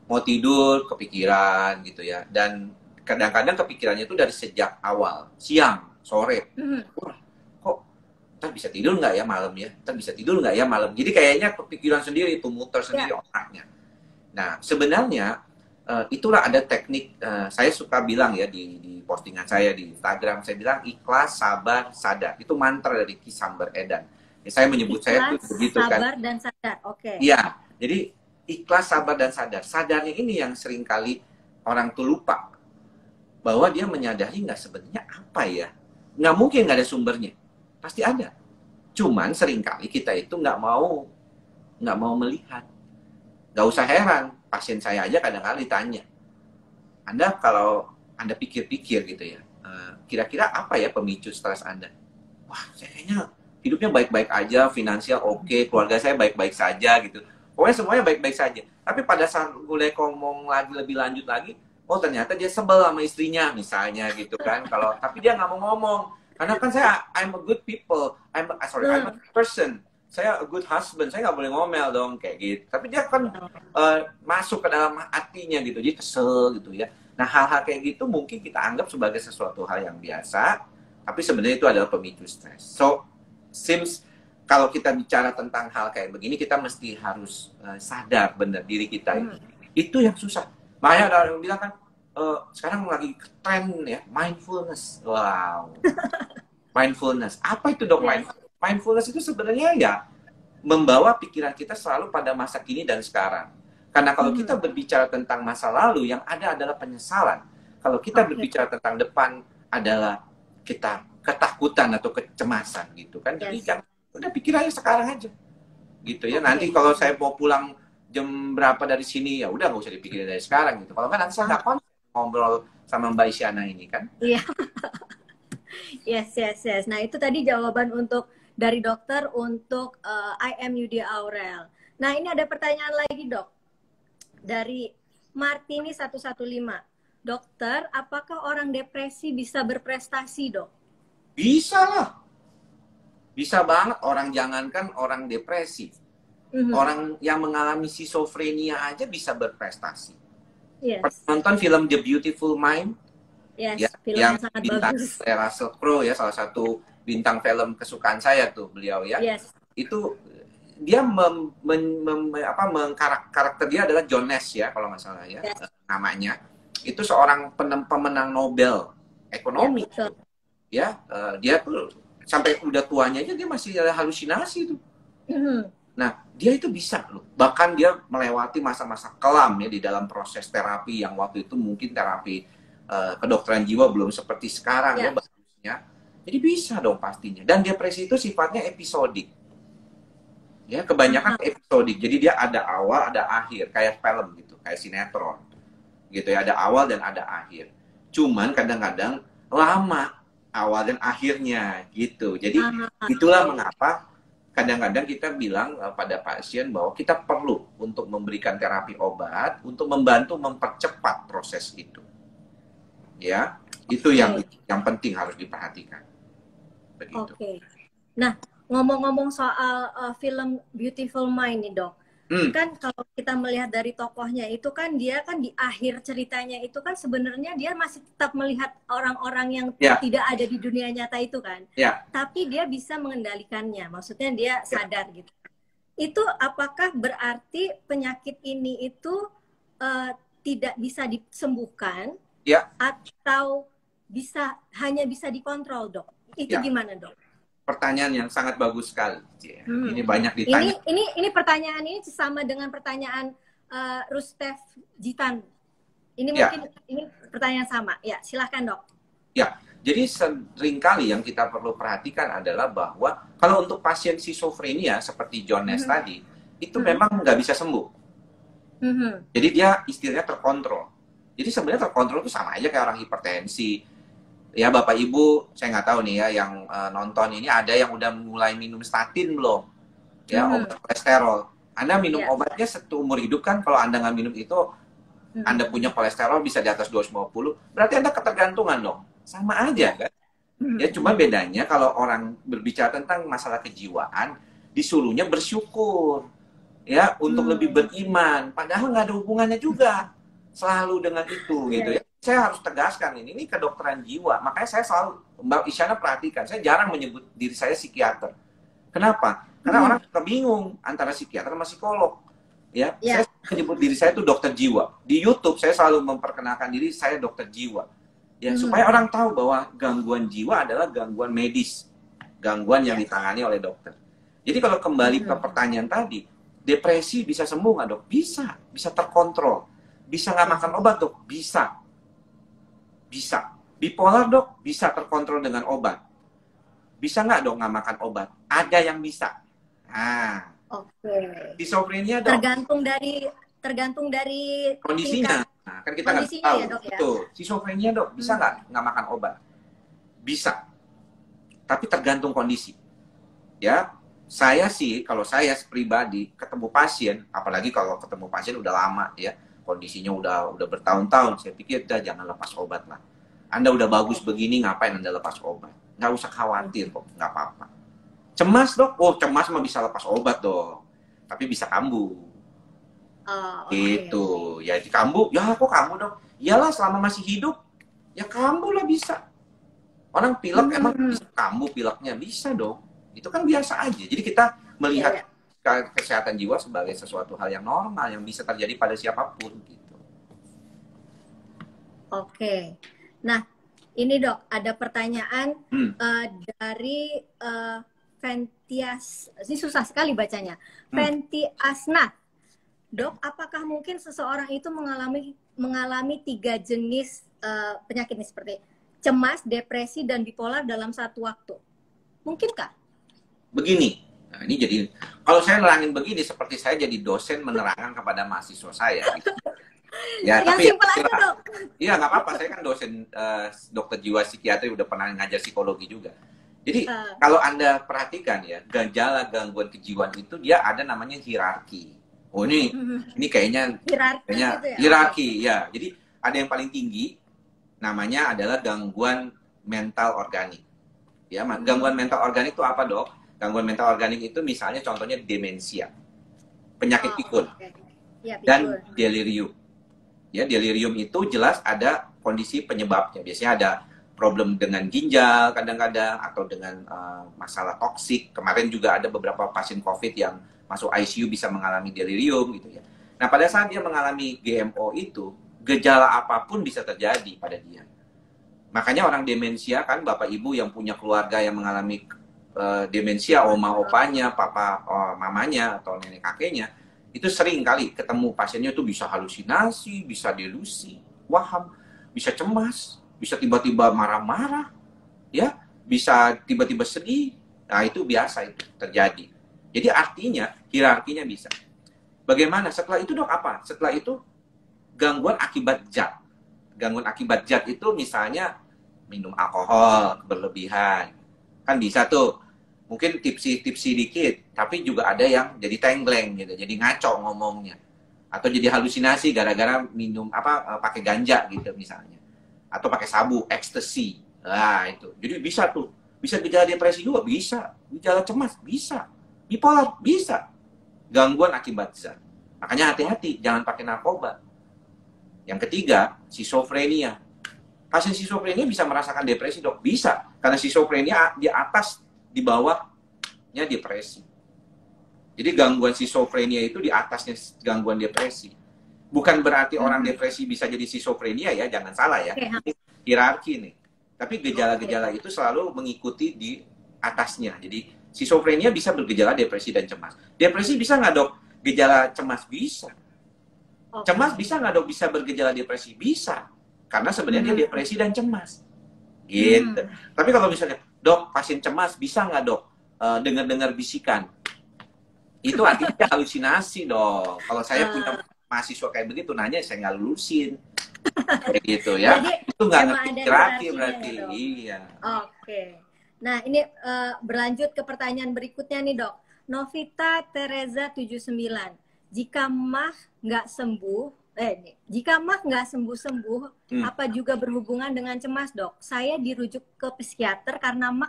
Mau tidur, kepikiran gitu ya. Dan kadang-kadang kepikirannya itu dari sejak awal, siang, sore. Wah, kok ntar bisa tidur nggak ya malam ya? Ntar bisa tidur nggak ya malam? Jadi kayaknya kepikiran sendiri, itu muter sendiri otaknya. Nah, sebenarnya itulah ada teknik, saya suka bilang ya di postingan saya di Instagram, saya bilang ikhlas, sabar, sadar. Itu mantra dari Ki Sambar Edan. Ya, saya menyebut ikhlas, saya itu begitu kan. Sabar dan sadar, oke. Iya, jadi ikhlas, sabar, dan sadar. Sadarnya ini yang seringkali orang tuh lupa. Bahwa dia menyadari nggak sebenarnya apa ya. Nggak mungkin nggak ada sumbernya. Pasti ada. Cuman seringkali kita itu nggak mau melihat. Gak usah heran, pasien saya aja kadang-kadang ditanya, Anda kalau Anda pikir-pikir gitu ya, kira-kira apa ya pemicu stres Anda? Wah, saya kayaknya hidupnya baik-baik aja, finansial oke, keluarga saya baik-baik saja gitu. Pokoknya semuanya baik-baik saja. Tapi pada saat mulai ngomong lagi lebih lanjut lagi, oh ternyata dia sebel sama istrinya misalnya gitu kan. Tapi dia nggak mau ngomong. Karena kan I'm a good people, I'm a person. Saya a good husband, saya nggak boleh ngomel dong kayak gitu. Tapi dia kan masuk ke dalam hatinya gitu, jadi kesel gitu ya. Nah hal-hal kayak gitu mungkin kita anggap sebagai sesuatu hal yang biasa, tapi sebenarnya itu adalah pemicu stres. So, seems kalau kita bicara tentang hal kayak begini, kita mesti harus sadar benar diri kita ini. Itu yang susah. Makanya ada orang yang bilang kan, sekarang lagi tren ya, mindfulness. Wow. Mindfulness. Apa itu dok mindfulness? Mindfulness itu sebenarnya ya membawa pikiran kita selalu pada masa kini dan sekarang. Karena kalau kita berbicara tentang masa lalu, yang ada adalah penyesalan. Kalau kita berbicara tentang depan, adalah kita ketakutan atau kecemasan gitu kan. Jadi kan udah pikirannya sekarang aja. Gitu ya. Nanti kalau saya mau pulang jam berapa dari sini, ya udah nggak usah dipikirin dari sekarang gitu. Kalau kan nanti saya nggak konsen ngobrol sama Mbak Isyana ini kan. Iya. Yes, yes, yes. Nah, itu tadi jawaban untuk dari dokter untuk IM Yudi Aurel. Nah, ini ada pertanyaan lagi, Dok. Dari Martini 115. Dokter, apakah orang depresi bisa berprestasi, Dok? Bisa lah. Bisa banget, orang jangankan orang depresi. Orang yang mengalami schizophrenia aja bisa berprestasi. Yes. Nonton film The Beautiful Mind? Yes, Ya, film yang yang sangat bintang bagus. Russell Crowe ya, salah satu bintang film kesukaan saya tuh beliau ya. Yes. Itu dia karakter dia adalah John Nash ya kalau nggak salah ya, Yes. namanya. Itu seorang pemenang Nobel ekonomi Ya, ya. Dia tuh sampai udah tuanya aja dia masih ada halusinasi tuh. Nah, dia itu bisa loh. Bahkan dia melewati masa-masa kelam ya di dalam proses terapi yang waktu itu mungkin terapi kedokteran jiwa belum seperti sekarang ya bagusnya. Jadi bisa dong pastinya. Dan depresi itu sifatnya episodik. Ya, kebanyakan episodik. Jadi dia ada awal, ada akhir, kayak film gitu, kayak sinetron. Gitu ya, ada awal dan ada akhir. Cuman kadang-kadang lama awal dan akhirnya gitu. Jadi itulah mengapa kadang-kadang kita bilang pada pasien bahwa kita perlu untuk memberikan terapi obat untuk membantu mempercepat proses itu. Ya, itu yang penting harus diperhatikan. Begitu. Oke. Nah, ngomong-ngomong soal film Beautiful Mind nih, Dok. Kan kalau kita melihat dari tokohnya itu kan dia kan di akhir ceritanya itu kan sebenarnya dia masih tetap melihat orang-orang yang tidak ada di dunia nyata itu kan. Tapi dia bisa mengendalikannya. Maksudnya dia sadar gitu. Itu apakah berarti penyakit ini itu tidak bisa disembuhkan atau hanya bisa dikontrol, Dok? Itu gimana, Dok? Pertanyaan yang sangat bagus sekali. Ini banyak ditanya. Ini pertanyaan ini sama dengan pertanyaan Rustev Jitan. Ini mungkin ini pertanyaan sama. Ya, silahkan, Dok. Ya, jadi seringkali yang kita perlu perhatikan adalah bahwa kalau untuk pasien schizophrenia seperti John Nash tadi, itu memang nggak bisa sembuh. Jadi dia istilahnya terkontrol. Jadi sebenarnya terkontrol itu sama aja kayak orang hipertensi. Ya Bapak Ibu, saya nggak tahu nih ya yang nonton ini ada yang udah mulai minum statin belum? Ya, obat kolesterol. Anda minum obatnya seumur hidup kan, kalau Anda nggak minum itu, Anda punya kolesterol bisa di atas 250, berarti Anda ketergantungan dong. Sama aja kan? Ya cuma bedanya kalau orang berbicara tentang masalah kejiwaan, disuruhnya bersyukur. Ya, untuk lebih beriman. Padahal nggak ada hubungannya juga selalu dengan itu gitu ya. Saya harus tegaskan ini kedokteran jiwa. Makanya saya selalu, Mbak Isyana perhatikan, saya jarang menyebut diri saya psikiater. Kenapa? Karena orang suka bingung antara psikiater sama psikolog. Ya, saya menyebut diri saya itu dokter jiwa. Di YouTube saya selalu memperkenalkan diri saya dokter jiwa. Ya, supaya orang tahu bahwa gangguan jiwa adalah gangguan medis, gangguan yang ditangani oleh dokter. Jadi kalau kembali ke pertanyaan tadi, depresi bisa sembuh nggak, Dok? Bisa, bisa terkontrol. Bisa nggak makan obat, Dok? Bisa. Bisa. Bipolar, Dok, bisa terkontrol dengan obat. Bisa nggak, Dok, nggak makan obat? Ada yang bisa. Nah, schizophrenia, Dok. Tergantung dari kondisinya. Nah, kan kita nggak tahu. Ya, Dok, ya? Betul. Schizophrenia, Dok, bisa nggak makan obat? Bisa. Tapi tergantung kondisi. Ya, saya sih, kalau saya pribadi ketemu pasien, apalagi kalau ketemu pasien udah lama ya, kondisinya udah bertahun-tahun, saya pikir jangan lepas obat lah. Anda udah bagus begini, ngapain Anda lepas obat? Nggak usah khawatir kok, nggak apa-apa. Cemas, Dok? Oh, cemas mah bisa lepas obat, Dok. Tapi bisa kambuh. Gitu. Ya, kambuh. Ya, kok kambuh, Dok? Iyalah, selama masih hidup, ya kambuh lah bisa. Orang pilek emang bisa kambuh pileknya? Bisa, Dok. Itu kan biasa aja. Jadi kita melihat kesehatan jiwa sebagai sesuatu hal yang normal yang bisa terjadi pada siapapun gitu. Oke. Nah, ini Dok, ada pertanyaan dari Ventias. Ini susah sekali bacanya. Ventiasnat. Dok, apakah mungkin seseorang itu mengalami 3 jenis penyakit ini seperti cemas, depresi, dan bipolar dalam satu waktu? Mungkinkah? Begini. Nah, ini jadi, kalau saya nerangin begini, seperti saya jadi dosen menerangkan kepada mahasiswa saya. Gitu. Ya, Yang tapi ya, simpel aja dok. iya nggak apa-apa. Saya kan dosen dokter jiwa psikiatri, udah pernah ngajar psikologi juga. Jadi Eh, kalau Anda perhatikan ya, gejala gangguan kejiwaan itu dia ada namanya hierarki. Oh ini kayaknya hierarki kayaknya gitu ya. Oke. hierarki ya. Jadi ada yang paling tinggi namanya adalah gangguan mental organik. Ya, gangguan mental organik itu apa, Dok? Gangguan mental organik itu misalnya contohnya demensia, penyakit Oh, pikun, oke. Ya dan pikir. delirium. Ya, delirium itu jelas ada kondisi penyebabnya. Biasanya ada problem dengan ginjal kadang-kadang, atau dengan masalah toksik. Kemarin juga ada beberapa pasien COVID yang masuk ICU bisa mengalami delirium gitu ya. Nah, pada saat dia mengalami GMO itu, gejala apapun bisa terjadi pada dia. Makanya orang demensia kan, bapak ibu yang punya keluarga yang mengalami demensia, oma opanya, papa mamanya, atau nenek kakeknya, itu sering kali ketemu pasiennya tuh bisa halusinasi, bisa delusi, waham, bisa cemas, bisa tiba-tiba marah-marah, ya, bisa tiba-tiba sedih. Nah, itu biasa itu terjadi. Jadi artinya hierarkinya bisa. Bagaimana setelah itu, Dok? Apa? Setelah itu gangguan akibat zat. Gangguan akibat zat itu misalnya minum alkohol berlebihan. Kan bisa tuh. Mungkin tipsi-tipsi dikit, tapi juga ada yang jadi tenggleng gitu, jadi ngaco ngomongnya. Atau jadi halusinasi gara-gara minum pakai ganja gitu misalnya. Atau pakai sabu, ekstasi. Nah, itu. Jadi bisa tuh. Bisa gejala depresi juga bisa, gejala cemas bisa, bipolar bisa. Gangguan akibat zat. Makanya hati-hati, jangan pakai narkoba. Yang ketiga, schizophrenia. Pasien schizophrenia bisa merasakan depresi, Dok? Bisa. Karena schizophrenia di atas, di bawahnya depresi. Jadi gangguan schizophrenia itu di atasnya gangguan depresi. Bukan berarti orang depresi bisa jadi schizophrenia ya, jangan salah ya. Oke. Ini hierarki nih. Tapi gejala-gejala Oke. itu selalu mengikuti di atasnya. Jadi schizophrenia bisa bergejala depresi dan cemas. Depresi bisa nggak, Dok? Gejala cemas bisa. Cemas Oke. bisa nggak, Dok, bisa bergejala depresi? Bisa. Karena sebenarnya dia depresi dan cemas. Gitu. Hmm. Tapi kalau misalnya, Dok, pasien cemas bisa nggak, Dok, dengar-dengar bisikan? Itu artinya dia halusinasi, dong. Kalau saya punya Eh, mahasiswa kayak begitu, nanya saya nggak lulusin. Kayak gitu ya. jadi Itu nggak emang ngerti ada hierarki hierarkinya berarti. ya dok. Iya. Oke. Nah ini berlanjut ke pertanyaan berikutnya nih dok. Novita Teresa 79. Jika mah nggak sembuh, jika mah nggak sembuh-sembuh, Hmm. apa juga berhubungan dengan cemas dok? Saya dirujuk ke psikiater karena mah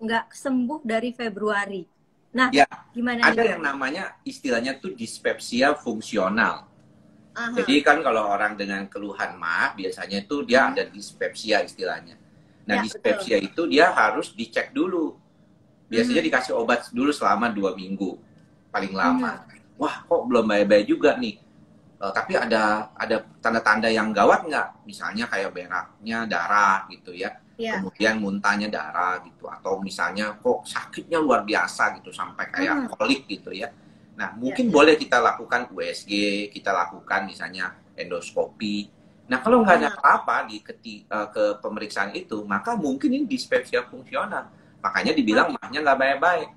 nggak sembuh dari Februari. Nah, Ya, gimana nih ada dok? yang namanya istilahnya tuh dispepsia fungsional. Aha. Jadi kan kalau orang dengan keluhan mah biasanya itu dia ada dispepsia istilahnya. Nah, Ya betul. dispepsia itu dia harus dicek dulu. Biasanya Mhm. dikasih obat dulu selama 2 minggu paling lama. Mhm. Wah, kok belum baik-baik juga nih. Tapi ada tanda-tanda yang gawat nggak? Misalnya kayak beraknya darah gitu ya. Ya. Kemudian muntahnya darah gitu. Atau misalnya kok sakitnya luar biasa gitu. Sampai kayak Mhm. kolik gitu ya. Nah, Ya, mungkin ya. boleh kita lakukan USG, kita lakukan misalnya endoskopi. Nah, kalau nggak ada Aha. apa-apa ke pemeriksaan itu, maka mungkin ini dispepsia fungsional. Makanya dibilang mahnya nggak baik-baik.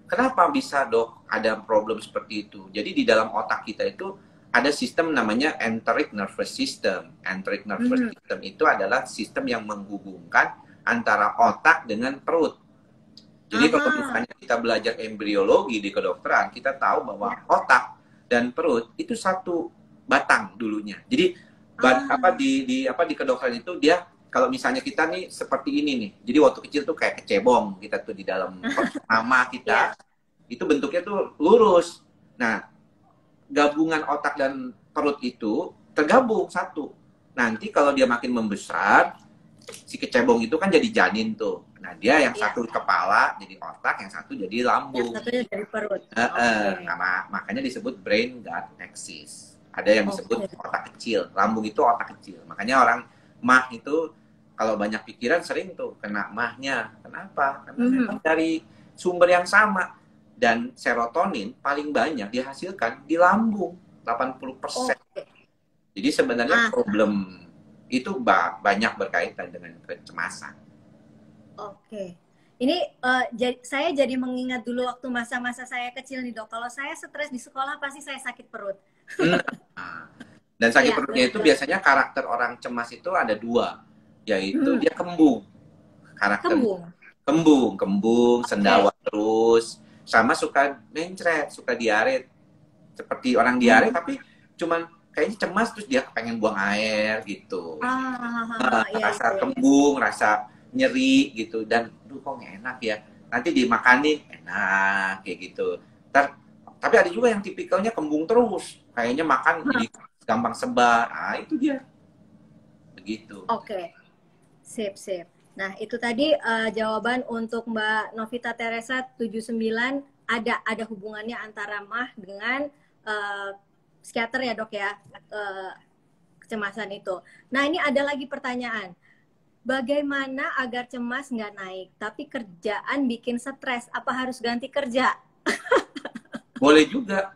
Kenapa bisa, Dok, ada problem seperti itu? Jadi di dalam otak kita itu ada sistem namanya enteric nervous system. Enteric nervous Mhm. system itu adalah sistem yang menghubungkan antara otak dengan perut. Jadi kalau Aha. misalnya kita belajar embriologi di kedokteran, kita tahu Ya. bahwa otak dan perut itu satu batang dulunya. Jadi Ah. di kedokteran itu dia, kalau misalnya kita nih seperti ini nih. Jadi waktu kecil tuh kayak kecebong kita tuh di dalam mama Ya. kita, itu bentuknya tuh lurus. Nah, gabungan otak dan perut itu tergabung satu. Nanti kalau dia makin membesar, si kecebong itu kan jadi janin tuh. Nah, dia yang Ya. satu kepala jadi otak, yang satu jadi Yang lambung. satunya dari perut. Oke. Nah, makanya disebut brain gut axis. Ada yang disebut Oke. otak kecil. Lambung itu otak kecil. Makanya orang mah itu kalau banyak pikiran sering tuh kena mahnya. Kenapa? Karena memang Mhm. dari sumber yang sama. Dan serotonin paling banyak dihasilkan di lambung, 80%. Oke. Jadi sebenarnya Ah, problem itu banyak berkaitan dengan kecemasan. oke. Ini saya jadi mengingat dulu waktu masa-masa saya kecil nih dok. Kalau saya stres di sekolah pasti saya sakit perut. Nah, Dan sakit Iya, perutnya itu betul. biasanya karakter orang cemas itu ada dua, yaitu dia kembung. Karakter Kembung. kembung, Oke. sendawa terus, sama suka mencret, suka diare. Seperti orang diare Hmm. tapi cuman kayaknya cemas terus dia pengen buang air gitu. Iya, iya, Rasa iya, iya. kembung, rasa nyeri gitu dan duh kok nggak enak ya. Nanti dimakanin enak kayak gitu. Ntar, tapi ada juga yang tipikalnya kembung terus. Kayaknya makan jadi gampang sebar. Ah, itu dia. Begitu. Oke, sip, sip. Nah, itu tadi jawaban untuk Mbak Novita Teresa 79, ada hubungannya antara MAH dengan eh, psikiater ya, Dok ya, eh, kecemasan itu. Nah, ini ada lagi pertanyaan. Bagaimana agar cemas nggak naik, tapi kerjaan bikin stres? Apa harus ganti kerja? Boleh juga.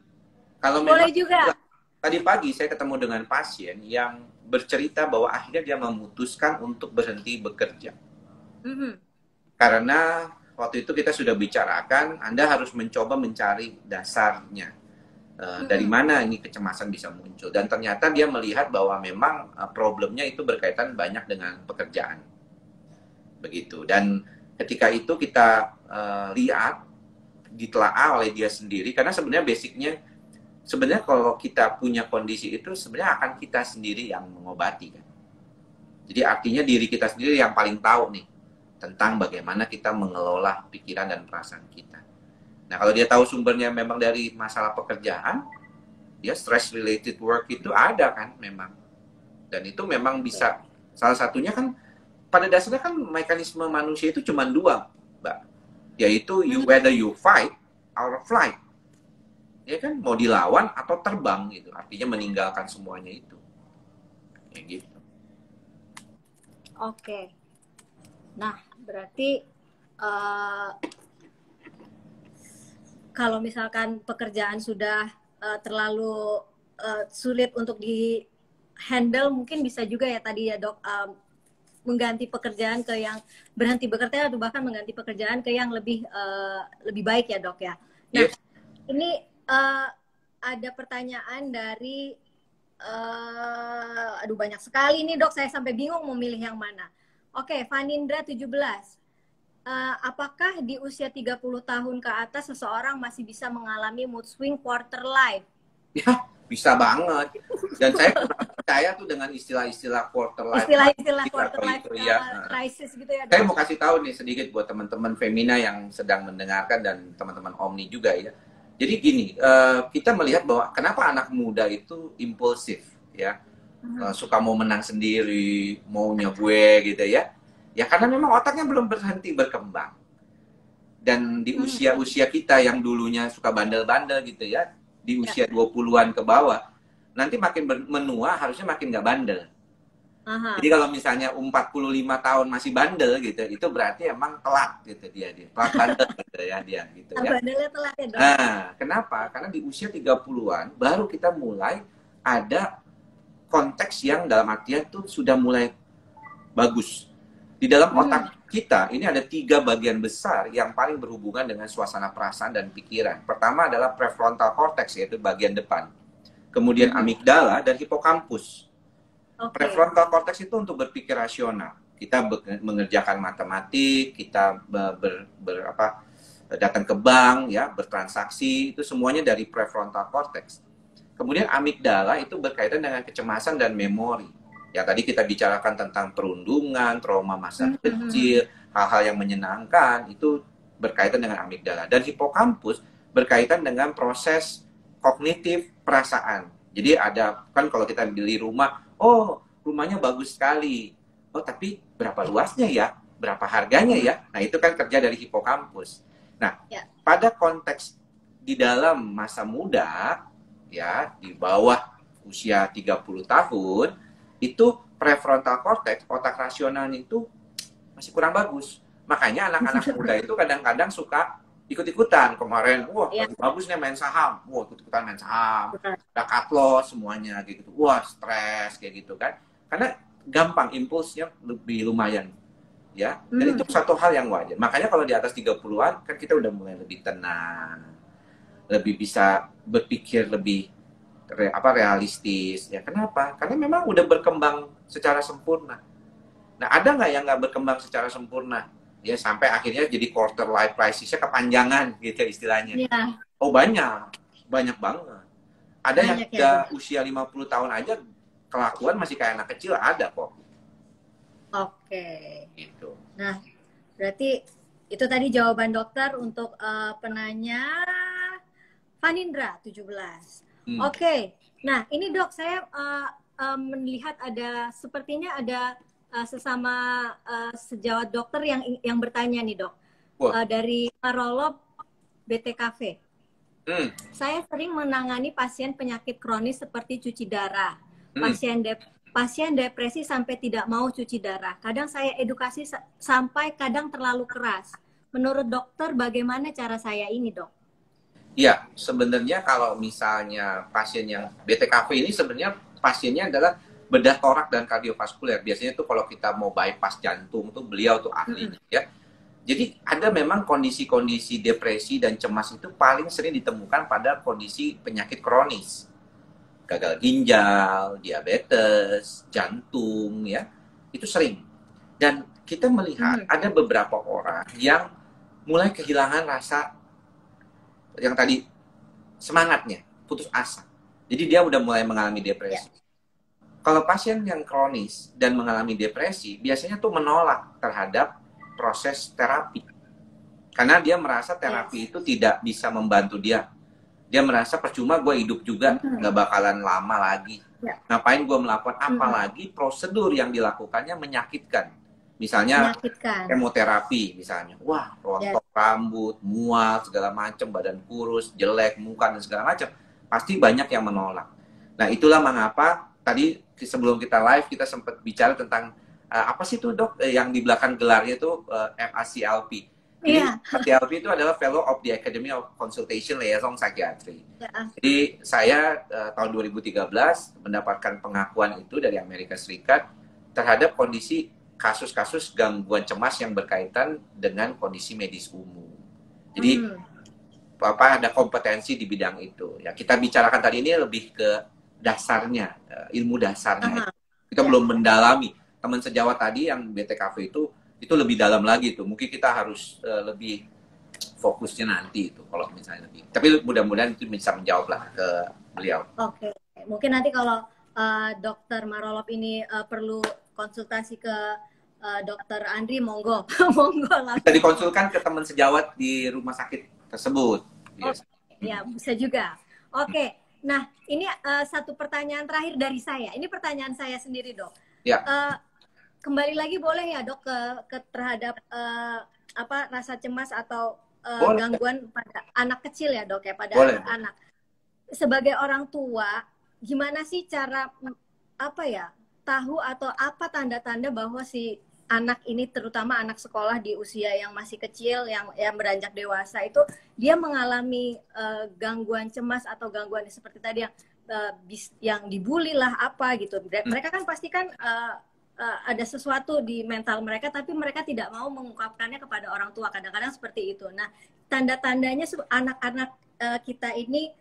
Kalau memang Boleh juga. tadi pagi saya ketemu dengan pasien yang bercerita bahwa akhirnya dia memutuskan untuk berhenti bekerja. Mhm. Karena waktu itu kita sudah bicarakan, Anda harus mencoba mencari dasarnya. Dari mana ini kecemasan bisa muncul. Dan ternyata dia melihat bahwa memang problemnya itu berkaitan banyak dengan pekerjaan. Begitu. Dan ketika itu kita lihat, ditelaah oleh dia sendiri, karena sebenarnya basicnya, sebenarnya kalau kita punya kondisi itu, sebenarnya akan kita sendiri yang mengobati. Kan? Jadi artinya diri kita sendiri yang paling tahu nih, tentang bagaimana kita mengelola pikiran dan perasaan kita. Nah, kalau dia tahu sumbernya memang dari masalah pekerjaan, dia stress related work itu ada kan memang. Dan itu memang bisa, salah satunya kan, pada dasarnya kan mekanisme manusia itu cuma dua, Mbak. Yaitu whether you fight or flight. Ya kan, mau dilawan atau terbang gitu. Artinya meninggalkan semuanya itu. Kayak gitu. Oke. Nah, berarti kalau misalkan pekerjaan sudah terlalu sulit untuk di handle, mungkin bisa juga ya tadi ya dok, mengganti pekerjaan ke yang berhenti bekerja atau bahkan mengganti pekerjaan ke yang lebih baik ya dok ya. Nah, Yes. ini ada pertanyaan dari aduh banyak sekali nih dok, saya sampai bingung mau milih yang mana. Oke, Vanindra 17. Apakah di usia 30 tahun ke atas seseorang masih bisa mengalami mood swing quarter life? Ya, bisa banget. Dan saya kurang percaya tuh dengan istilah-istilah quarter life Istilah-istilah crisis quarter atau life itu ya. crisis gitu ya Saya dok? mau kasih tahu nih sedikit buat teman-teman Femina yang sedang mendengarkan dan teman-teman Omni juga ya. Jadi gini, kita melihat bahwa kenapa anak muda itu impulsif ya. Suka mau menang sendiri, maunya gue gitu ya. Ya karena memang otaknya belum berhenti berkembang. Dan di usia-usia kita yang dulunya suka bandel-bandel gitu ya, di usia 20-an ke bawah, nanti makin menua harusnya makin nggak bandel. Jadi kalau misalnya 45 tahun masih bandel gitu, itu berarti emang telat gitu dia. Telat bandel gitu ya dia gitu ya. Bandelnya telat ya dok? Nah, kenapa? Karena di usia 30-an baru kita mulai ada konteks yang dalam artian tuh sudah mulai bagus. Di dalam otak kita, ini ada 3 bagian besar yang paling berhubungan dengan suasana perasaan dan pikiran. Pertama adalah prefrontal cortex, yaitu bagian depan. Kemudian amigdala dan hipokampus. Prefrontal cortex itu untuk berpikir rasional. Kita mengerjakan matematik, kita datang ke bank, ya, bertransaksi, itu semuanya dari prefrontal cortex. Kemudian amigdala itu berkaitan dengan kecemasan dan memori. Ya tadi kita bicarakan tentang perundungan, trauma masa kecil, hal-hal yang menyenangkan, itu berkaitan dengan amigdala. Dan hipokampus berkaitan dengan proses kognitif perasaan. Jadi ada, kan kalau kita beli rumah, oh rumahnya bagus sekali. Oh tapi berapa luasnya ya? Berapa harganya ya? Nah itu kan kerja dari hipokampus. Nah, pada konteks di dalam masa muda, ya di bawah usia 30 tahun, itu prefrontal cortex, otak rasionalnya itu masih kurang bagus. Makanya anak-anak muda itu kadang-kadang suka ikut-ikutan. Kemarin, wah bagus nih main saham. Wah ikut-ikutan main saham. Udah cut loss semuanya gitu. Wah stres kayak gitu kan. Karena gampang, impulsnya lebih lumayan. Ya, dan itu satu hal yang wajar. Makanya kalau di atas 30-an kan kita udah mulai lebih tenang. Lebih bisa berpikir lebih realistis. Ya kenapa? Karena memang udah berkembang secara sempurna. Nah, ada nggak yang nggak berkembang secara sempurna? Ya sampai akhirnya jadi quarter life crisis-nya kepanjangan gitu istilahnya. Iya, Oh banyak, banyak banget. Ada yang banyak ya udah dok. usia 50 tahun aja kelakuan masih kayak anak kecil, ada kok. Oke. Gitu. Nah, berarti itu tadi jawaban dokter untuk penanya Fanindra 17. Hmm. Oke. Nah, ini dok, saya melihat sepertinya ada sesama sejawat dokter yang bertanya nih dok. Wah. Dari Marolop BTKV. Hmm. Saya sering menangani pasien penyakit kronis seperti cuci darah, Hmm. pasien depresi sampai tidak mau cuci darah. Kadang saya edukasi sampai kadang terlalu keras. Menurut dokter, bagaimana cara saya ini, dok? Ya, sebenarnya kalau misalnya pasien yang BTKV ini sebenarnya pasiennya adalah bedah torak dan kardiovaskuler. Biasanya tuh kalau kita mau bypass jantung tuh beliau tuh ahli ya. Jadi ada memang kondisi-kondisi depresi dan cemas itu paling sering ditemukan pada kondisi penyakit kronis. Gagal ginjal, diabetes, jantung ya. Itu sering. Dan kita melihat ada beberapa orang yang mulai kehilangan rasa yang tadi semangatnya, putus asa. Jadi dia udah mulai mengalami depresi. Kalau pasien yang kronis dan mengalami depresi, biasanya tuh menolak terhadap proses terapi. Karena dia merasa terapi itu tidak bisa membantu dia. Dia merasa percuma gue hidup juga, nggak bakalan lama lagi. Ngapain gue melakukan, apalagi prosedur yang dilakukannya menyakitkan. Misalnya kemoterapi misalnya. Wah, rontok rambut, mual, segala macam, badan kurus, jelek, muka, dan segala macam. Pasti banyak yang menolak. Nah, itulah mengapa tadi sebelum kita live, kita sempat bicara tentang apa sih tuh dok yang di belakang gelarnya itu FACLP. Jadi FACLP itu adalah Fellow of the Academy of Consultation Liaison Psychiatry. Jadi saya tahun 2013 mendapatkan pengakuan itu dari Amerika Serikat terhadap kondisi kasus-kasus gangguan cemas yang berkaitan dengan kondisi medis umum. Jadi ada kompetensi di bidang itu. Ya kita bicarakan tadi ini lebih ke dasarnya, ilmu dasarnya. Kita belum mendalami. Teman sejawat tadi yang BTKV itu lebih dalam lagi tuh. Mungkin kita harus lebih fokusnya nanti itu kalau misalnya lebih. Tapi mudah-mudahan itu bisa menjawab lah ke beliau. Oke. Mungkin nanti kalau Dokter Marolop ini perlu konsultasi ke Dokter Andri, monggo langsung. Bisa dikonsulkan ke teman sejawat di rumah sakit tersebut. Yes. Ya, bisa juga. Oke. Nah, ini satu pertanyaan terakhir dari saya. Ini pertanyaan saya sendiri, dok. Ya. Kembali lagi boleh ya, dok, ke terhadap rasa cemas atau gangguan pada anak kecil ya, dok ya, pada anak. Sebagai orang tua, gimana sih cara tahu atau apa tanda-tanda bahwa si anak ini, terutama anak sekolah di usia yang masih kecil, yang beranjak dewasa itu, dia mengalami gangguan cemas atau gangguan seperti tadi yang dibully lah apa gitu. Mereka kan pasti kan ada sesuatu di mental mereka, tapi mereka tidak mau mengungkapkannya kepada orang tua. Kadang-kadang seperti itu. Nah, tanda-tandanya anak-anak kita ini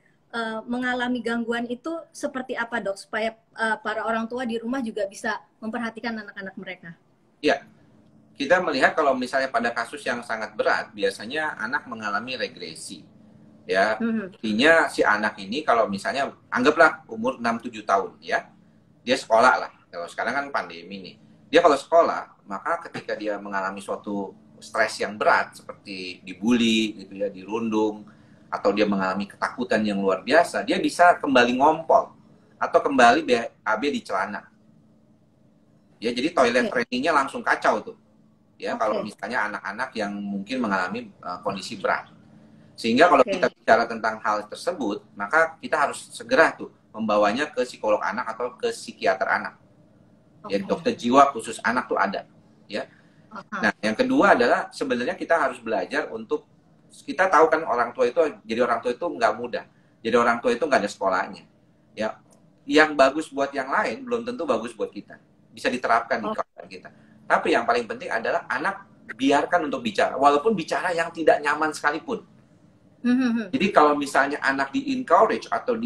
mengalami gangguan itu seperti apa, dok? Supaya para orang tua di rumah juga bisa memperhatikan anak-anak mereka. Ya, kita melihat kalau misalnya pada kasus yang sangat berat, biasanya anak mengalami regresi. Ya, artinya si anak ini kalau misalnya anggaplah umur 6-7 tahun, ya, dia sekolah lah. Kalau sekarang kan pandemi nih. Dia kalau sekolah, maka ketika dia mengalami suatu stres yang berat seperti dibully gitu ya, dirundung, atau dia mengalami ketakutan yang luar biasa, dia bisa kembali ngompol atau kembali BAB di celana. Ya, jadi toilet trainingnya langsung kacau tuh. Ya, kalau misalnya anak-anak yang mungkin mengalami kondisi berat. Sehingga kalau kita bicara tentang hal tersebut, maka kita harus segera tuh membawanya ke psikolog anak atau ke psikiater anak. Ya, dokter jiwa khusus anak tuh ada. Ya. Nah, yang kedua adalah sebenarnya kita harus belajar untuk, kita tahu kan orang tua itu, jadi orang tua itu nggak mudah. Jadi orang tua itu nggak ada sekolahnya. Ya, yang bagus buat yang lain belum tentu bagus buat kita. Bisa diterapkan di keluarga kita. Tapi yang paling penting adalah anak biarkan untuk bicara, walaupun bicara yang tidak nyaman sekalipun. Jadi kalau misalnya anak di encourage atau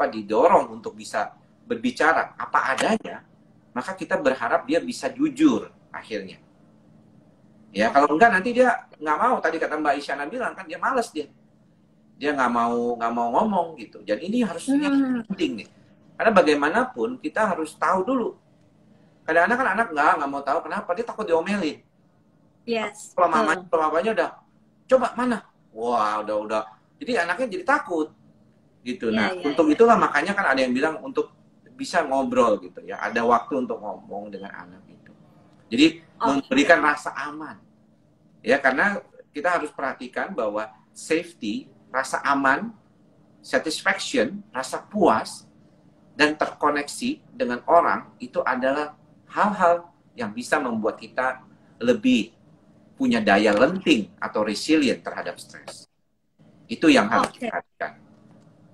didorong untuk bisa berbicara apa adanya, maka kita berharap dia bisa jujur akhirnya. Ya, kalau enggak nanti dia nggak mau. Tadi kata Mbak Isyana bilang kan dia males dia nggak mau ngomong gitu. Jadi ini harusnya penting nih. Karena bagaimanapun kita harus tahu dulu. Kadang-kadang kan anak nggak mau tahu kenapa, dia takut diomelin. Yes. Kalau mamanya udah coba mana, wah udah. Jadi anaknya jadi takut gitu. Nah, untuk itulah makanya kan ada yang bilang untuk bisa ngobrol gitu ya. Ada waktu untuk ngomong dengan anak gitu. Jadi memberikan rasa aman. Ya, karena kita harus perhatikan bahwa safety, rasa aman, satisfaction, rasa puas dan terkoneksi dengan orang itu adalah hal-hal yang bisa membuat kita lebih punya daya lenting atau resilient terhadap stres. Itu yang harus diperhatikan.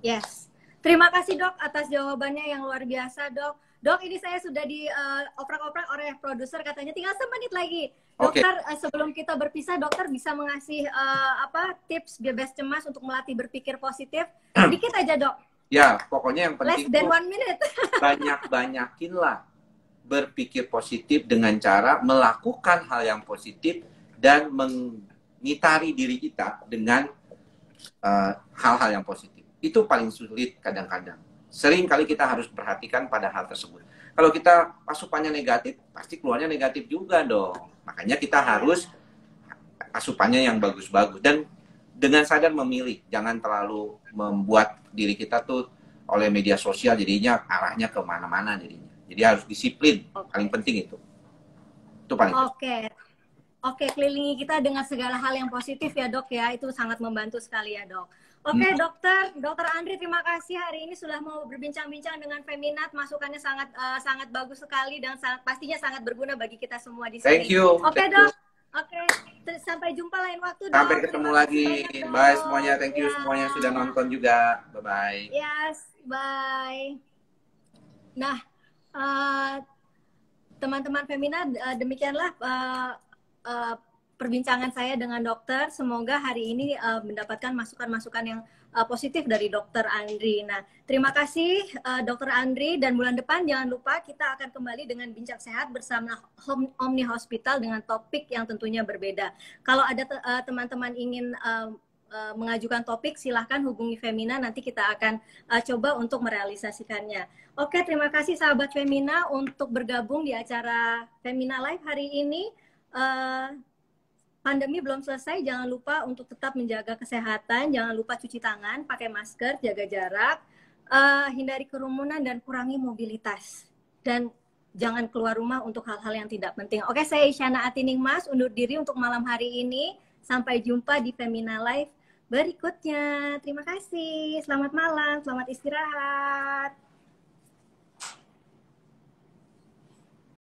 Yes. Terima kasih dok atas jawabannya yang luar biasa dok. Dok, ini saya sudah dioprak-oprak oleh produser, katanya tinggal semenit lagi. Dokter, sebelum kita berpisah, dokter bisa mengasih tips bebas cemas untuk melatih berpikir positif? Sedikit aja dok. Ya, pokoknya yang penting less than 1 minute. banyakinlah berpikir positif dengan cara melakukan hal yang positif dan mengitari diri kita dengan hal-hal yang positif. Itu paling sulit kadang-kadang. Sering kali kita harus perhatikan pada hal tersebut. Kalau kita asupannya negatif, pasti keluarnya negatif juga dong. Makanya kita harus asupannya yang bagus-bagus. Dan dengan sadar memilih, jangan terlalu membuat diri kita tuh oleh media sosial jadinya arahnya kemana-mana jadinya. Jadi harus disiplin, paling penting itu. Itu paling penting. Oke, kelilingi kita dengan segala hal yang positif ya dok ya, itu sangat membantu sekali ya dok. Oke, dokter Andri, terima kasih hari ini sudah mau berbincang-bincang dengan Feminat. Masukannya sangat bagus sekali dan pastinya sangat berguna bagi kita semua di sini. Thank you. Oke dok. Oke, sampai jumpa lain waktu dok. Sampai ketemu lagi. Bye semuanya. Thank you semuanya sudah nonton juga. Bye bye. Yes, bye. Nah, teman-teman Feminat, demikianlah perbincangan saya dengan dokter. Semoga hari ini mendapatkan masukan-masukan yang positif dari dokter Andri. Nah, terima kasih dokter Andri, dan bulan depan jangan lupa kita akan kembali dengan Bincang Sehat bersama Omni Hospital dengan topik yang tentunya berbeda. Kalau ada teman-teman ingin mengajukan topik, silahkan hubungi Femina, nanti kita akan coba untuk merealisasikannya. Oke, terima kasih sahabat Femina untuk bergabung di acara Femina Live hari ini. Pandemi belum selesai, jangan lupa untuk tetap menjaga kesehatan, jangan lupa cuci tangan, pakai masker, jaga jarak, hindari kerumunan dan kurangi mobilitas. Dan jangan keluar rumah untuk hal-hal yang tidak penting. Oke, saya Isyana Atiningmas, undur diri untuk malam hari ini. Sampai jumpa di Femina Live berikutnya. Terima kasih, selamat malam, selamat istirahat.